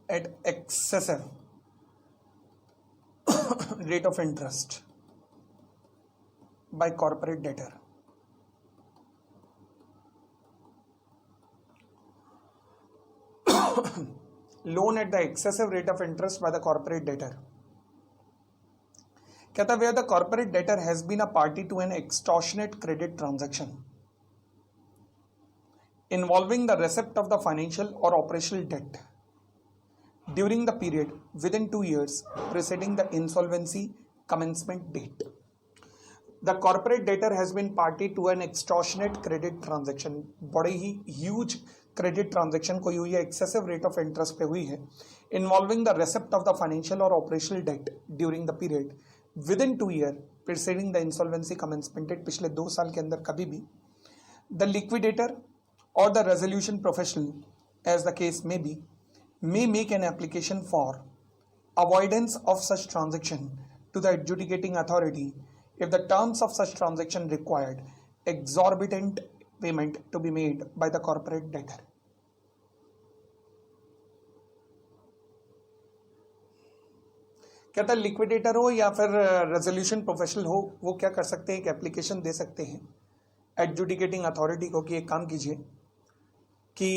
at excessive rate of interest by corporate debtor. loan at the excessive rate of interest by the corporate debtor. कहता है where the corporate debtor has been a party to an extortionate credit transaction involving the receipt of the financial or operational debt during the period within 2 years preceding the insolvency commencement date. The corporate debtor has been party to an extortionate credit transaction. बड़ी ही huge credit transaction कोई हुई है, excessive rate of interest pay हुई है, involving the receipt of the financial or operational debt during the period within 2 year preceding the insolvency commencement date. पिछले 2 साल के अंदर कभी भी the liquidator or the resolution professional as the case may be may make an application for avoidance of such transaction to the adjudicating authority if the terms of such transaction required exorbitant payment to be made by the corporate debtor. कहता है liquidator हो या फिर resolution professional हो, वो क्या कर सकते हैं? एक एप्लीकेशन दे सकते हैं एडजुडिकेटिंग अथॉरिटी को कि एक काम कीजिए कि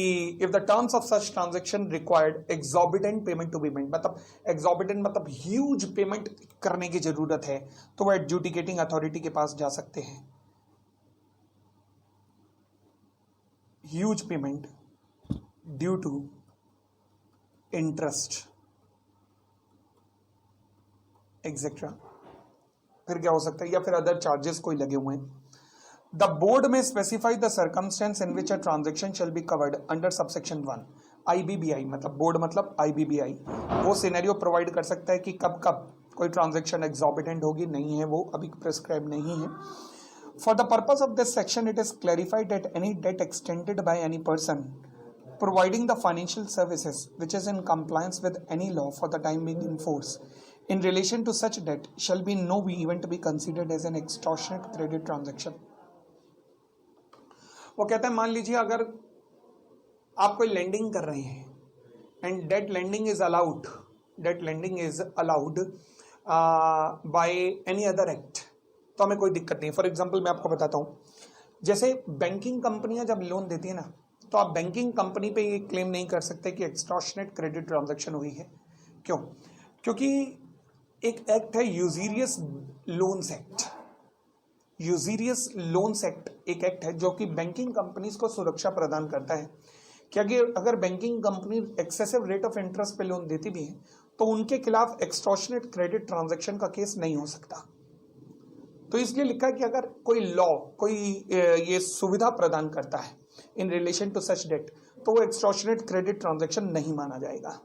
if the terms of such transaction required exorbitant payment to be made, मतलब एग्जॉर्बिटेंट मतलब ह्यूज पेमेंट करने की जरूरत है, तो वो एडजुडिकेटिंग अथॉरिटी के पास जा सकते हैं. Huge payment due to interest etcetera. फिर क्या हो सकता है, या फिर अदर चार्जेस कोई लगे हुए हैं. द बोर्ड में specify the circumstance in which a transaction shall be covered under subsection 1. IBBI मतलब बोर्ड मतलब आईबीबीआई वो सिनेरियो प्रोवाइड कर सकता है कि कब कब कोई ट्रांजेक्शन एग्जॉर्बिटेंट होगी. नहीं है, वो अभी प्रिस्क्राइब नहीं है. For the purpose of this section it is clarified that any debt extended by any person providing the financial services which is in compliance with any law for the time being in force in relation to such debt shall be no event to be considered as an extortionate credit transaction. वो कहता है मान लीजिए अगर आप कोई lending कर रहे हैं and debt lending is allowed by any other act, तो हमें कोई दिक्कत नहीं. फॉर एग्जांपल मैं आपको बताता हूं, जैसे बैंकिंग कंपनियां जब लोन देती है ना, तो आप बैंकिंग कंपनी पे ये क्लेम नहीं कर सकते कि एक्सटॉर्शनेट क्रेडिट ट्रांजैक्शन हुई है. क्यों? क्योंकि एक एक्ट है यूजीरियस लोन्स एक्ट. यूजीरियस लोन्स एक्ट एक एक्ट है जो कि बैंकिंग कंपनीज को सुरक्षा प्रदान करता है कि अगर banking company excessive rate of interest पे लोन देती भी है तो उनके खिलाफ एक्सटॉर्शनेट क्रेडिट ट्रांजैक्शन का केस नहीं हो सकता. तो इसलिए लिखा है कि अगर कोई लॉ कोई ये सुविधा प्रदान करता है in relation to such debt, तो वो एक्सटॉर्शनेट क्रेडिट ट्रांजैक्शन नहीं माना जाएगा.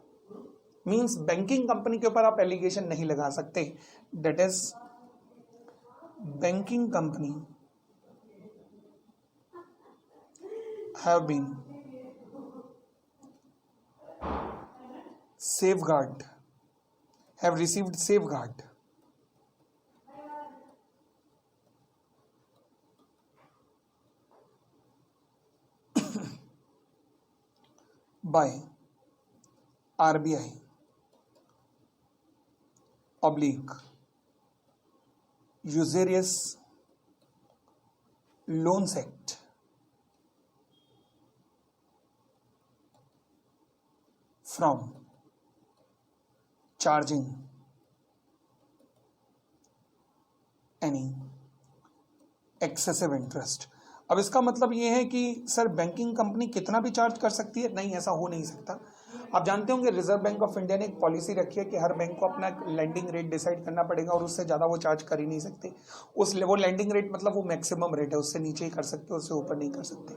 मींस बैंकिंग कंपनी के ऊपर आप एलिगेशन नहीं लगा सकते. That is banking company have been safeguard have received safeguard by RBI oblique usurious loans act from charging any excessive interest. अब इसका मतलब ये है कि सर बैंकिंग कंपनी कितना भी चार्ज कर सकती है? नहीं, ऐसा हो नहीं सकता. आप जानते होंगे रिजर्व बैंक ऑफ इंडिया ने एक पॉलिसी रखी है कि हर बैंक को अपना लैंडिंग रेट डिसाइड करना पड़ेगा और उससे ज़्यादा वो चार्ज कर ही नहीं सकते. वो लैंडिंग रेट मतलब वो मैक्सिमम रेट है, उससे नीचे ही कर सकते, उससे ऊपर नहीं कर सकते,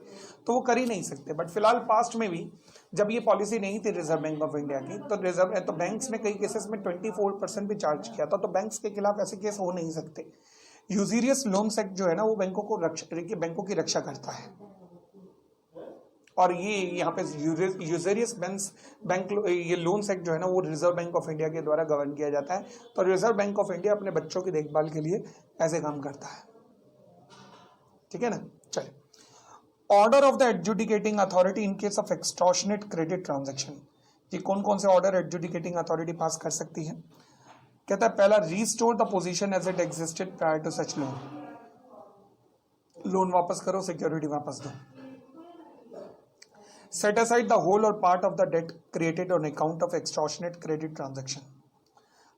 तो वो कर ही नहीं सकते. बट फिलहाल पास्ट में भी जब ये पॉलिसी नहीं थी रिजर्व बैंक ऑफ इंडिया की, तो बैंक्स ने कई केसेस में 24% भी चार्ज किया था. तो बैंक्स के खिलाफ ऐसे केस हो नहीं सकते. यूजीरियस लोन्स एक्ट जो है ना, वो बैंकों की रक्षा करता है. और ये यहाँ पे यूजीरियस बैंक ये लोन्स एक्ट जो है ना, वो रिजर्व बैंक ऑफ इंडिया के द्वारा गवर्न किया जाता है. तो रिजर्व बैंक ऑफ इंडिया अपने बच्चों की देखभाल के लिए ऐसे काम करता है. ठीक है ना. चलिए, order of the adjudicating authority in case of extortionate credit transaction. ये कौन कौन से ऑर्डर एडजुडिकेटिंग अथॉरिटी पास कर सकती है? कहता है पहला, restore the position as it existed prior to such loan. Loan वापस करो, सिक्योरिटी वापस दो. Set aside the whole or part of the debt created on account of extortionate credit transaction.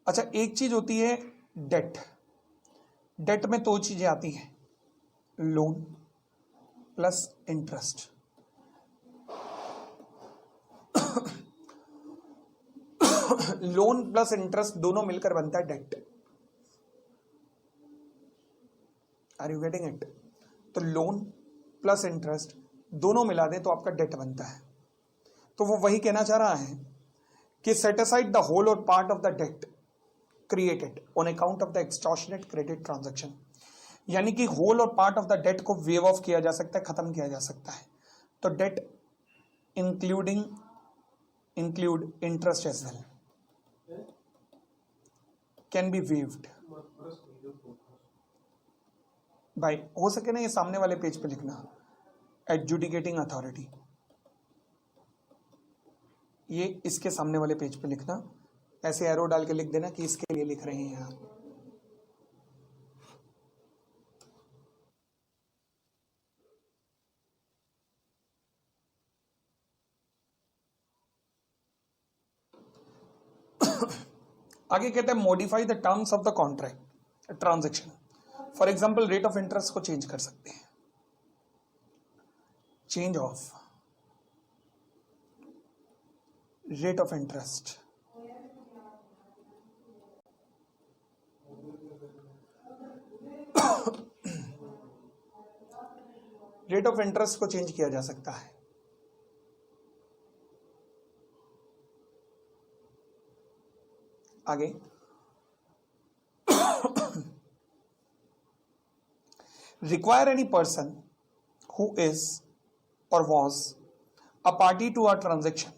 अच्छा, एक चीज होती है डेट. डेट में दो चीजें आती हैं, loan plus interest. Loan plus interest दोनों मिलकर बनता है debt. Are you getting it? तो लोन प्लस इंटरेस्ट दोनों मिला दें तो आपका डेट बनता है. तो वो वही कहना चाह रहा है कि set aside the whole or part of the debt created on account of the extortionate credit transaction. यानी कि whole or part of the debt को वेव ऑफ किया जा सकता है, खत्म किया जा सकता है. तो debt include interest as well can be waived by, हो सके ना ये सामने वाले पेज पे लिखना, एडजुडिकेटिंग अथॉरिटी. ये इसके सामने वाले पेज पे लिखना, ऐसे एरो डाल के लिख देना कि इसके लिए लिख रहे हैं आप. आगे कहते हैं modify the terms of the contract transaction. For example rate of interest को चेंज कर सकते हैं, change of rate of interest, rate of interest को चेंज किया जा सकता है। आगे require any person who is or was a party to a transaction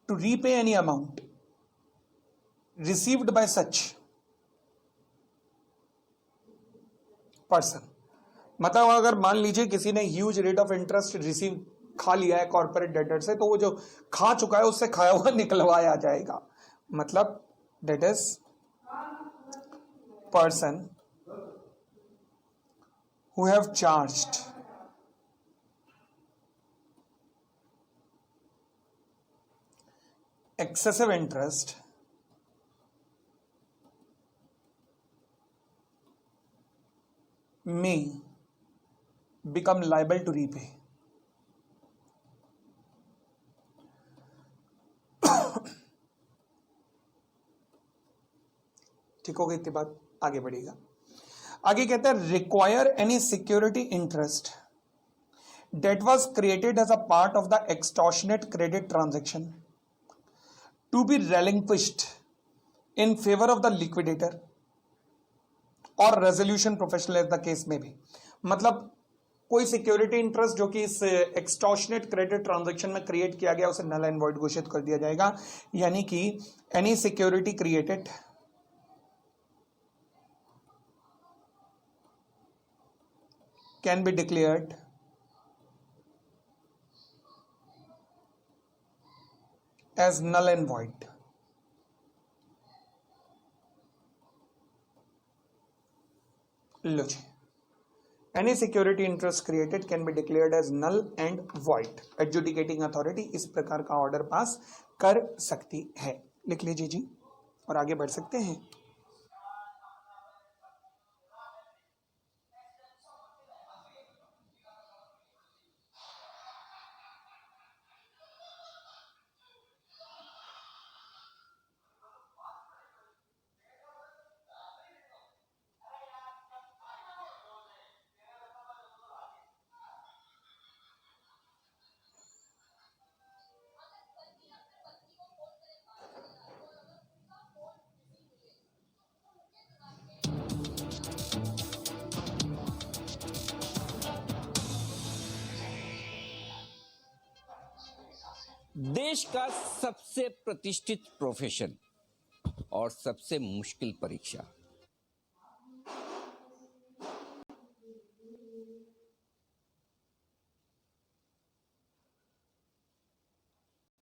to repay any amount received by such person। मतलब अगर मान लीजिए किसी ने huge rate of interest receive खा लिया है कॉर्पोरेट डेटर से, तो वो जो खा चुका है उससे खाया हुआ निकलवाया जाएगा। मतलब that is person who have charged excessive interest may become liable to repay। ठीक हो गई इतनी बात, आगे बढ़ेगा। आगे कहता है require any security interest that was created as a part of the extortionate credit transaction to be relinquished in favour of the liquidator और resolution professional as the case में भी। मतलब कोई सिक्योरिटी इंटरेस्ट जो कि इस एक्सटॉर्शनेट क्रेडिट ट्रांजैक्शन में create किया गया उसे नल एंड वॉइड घोषित कर दिया जाएगा। यानी कि any security created can be declared as null and void। लो जी, any security interest created can be declared as null and void। adjudicating authority इस प्रकार का ऑर्डर पास कर सकती है। लिख लीजिए जी और आगे बढ़ सकते हैं। देश का सबसे प्रतिष्ठित प्रोफेशन और सबसे मुश्किल परीक्षा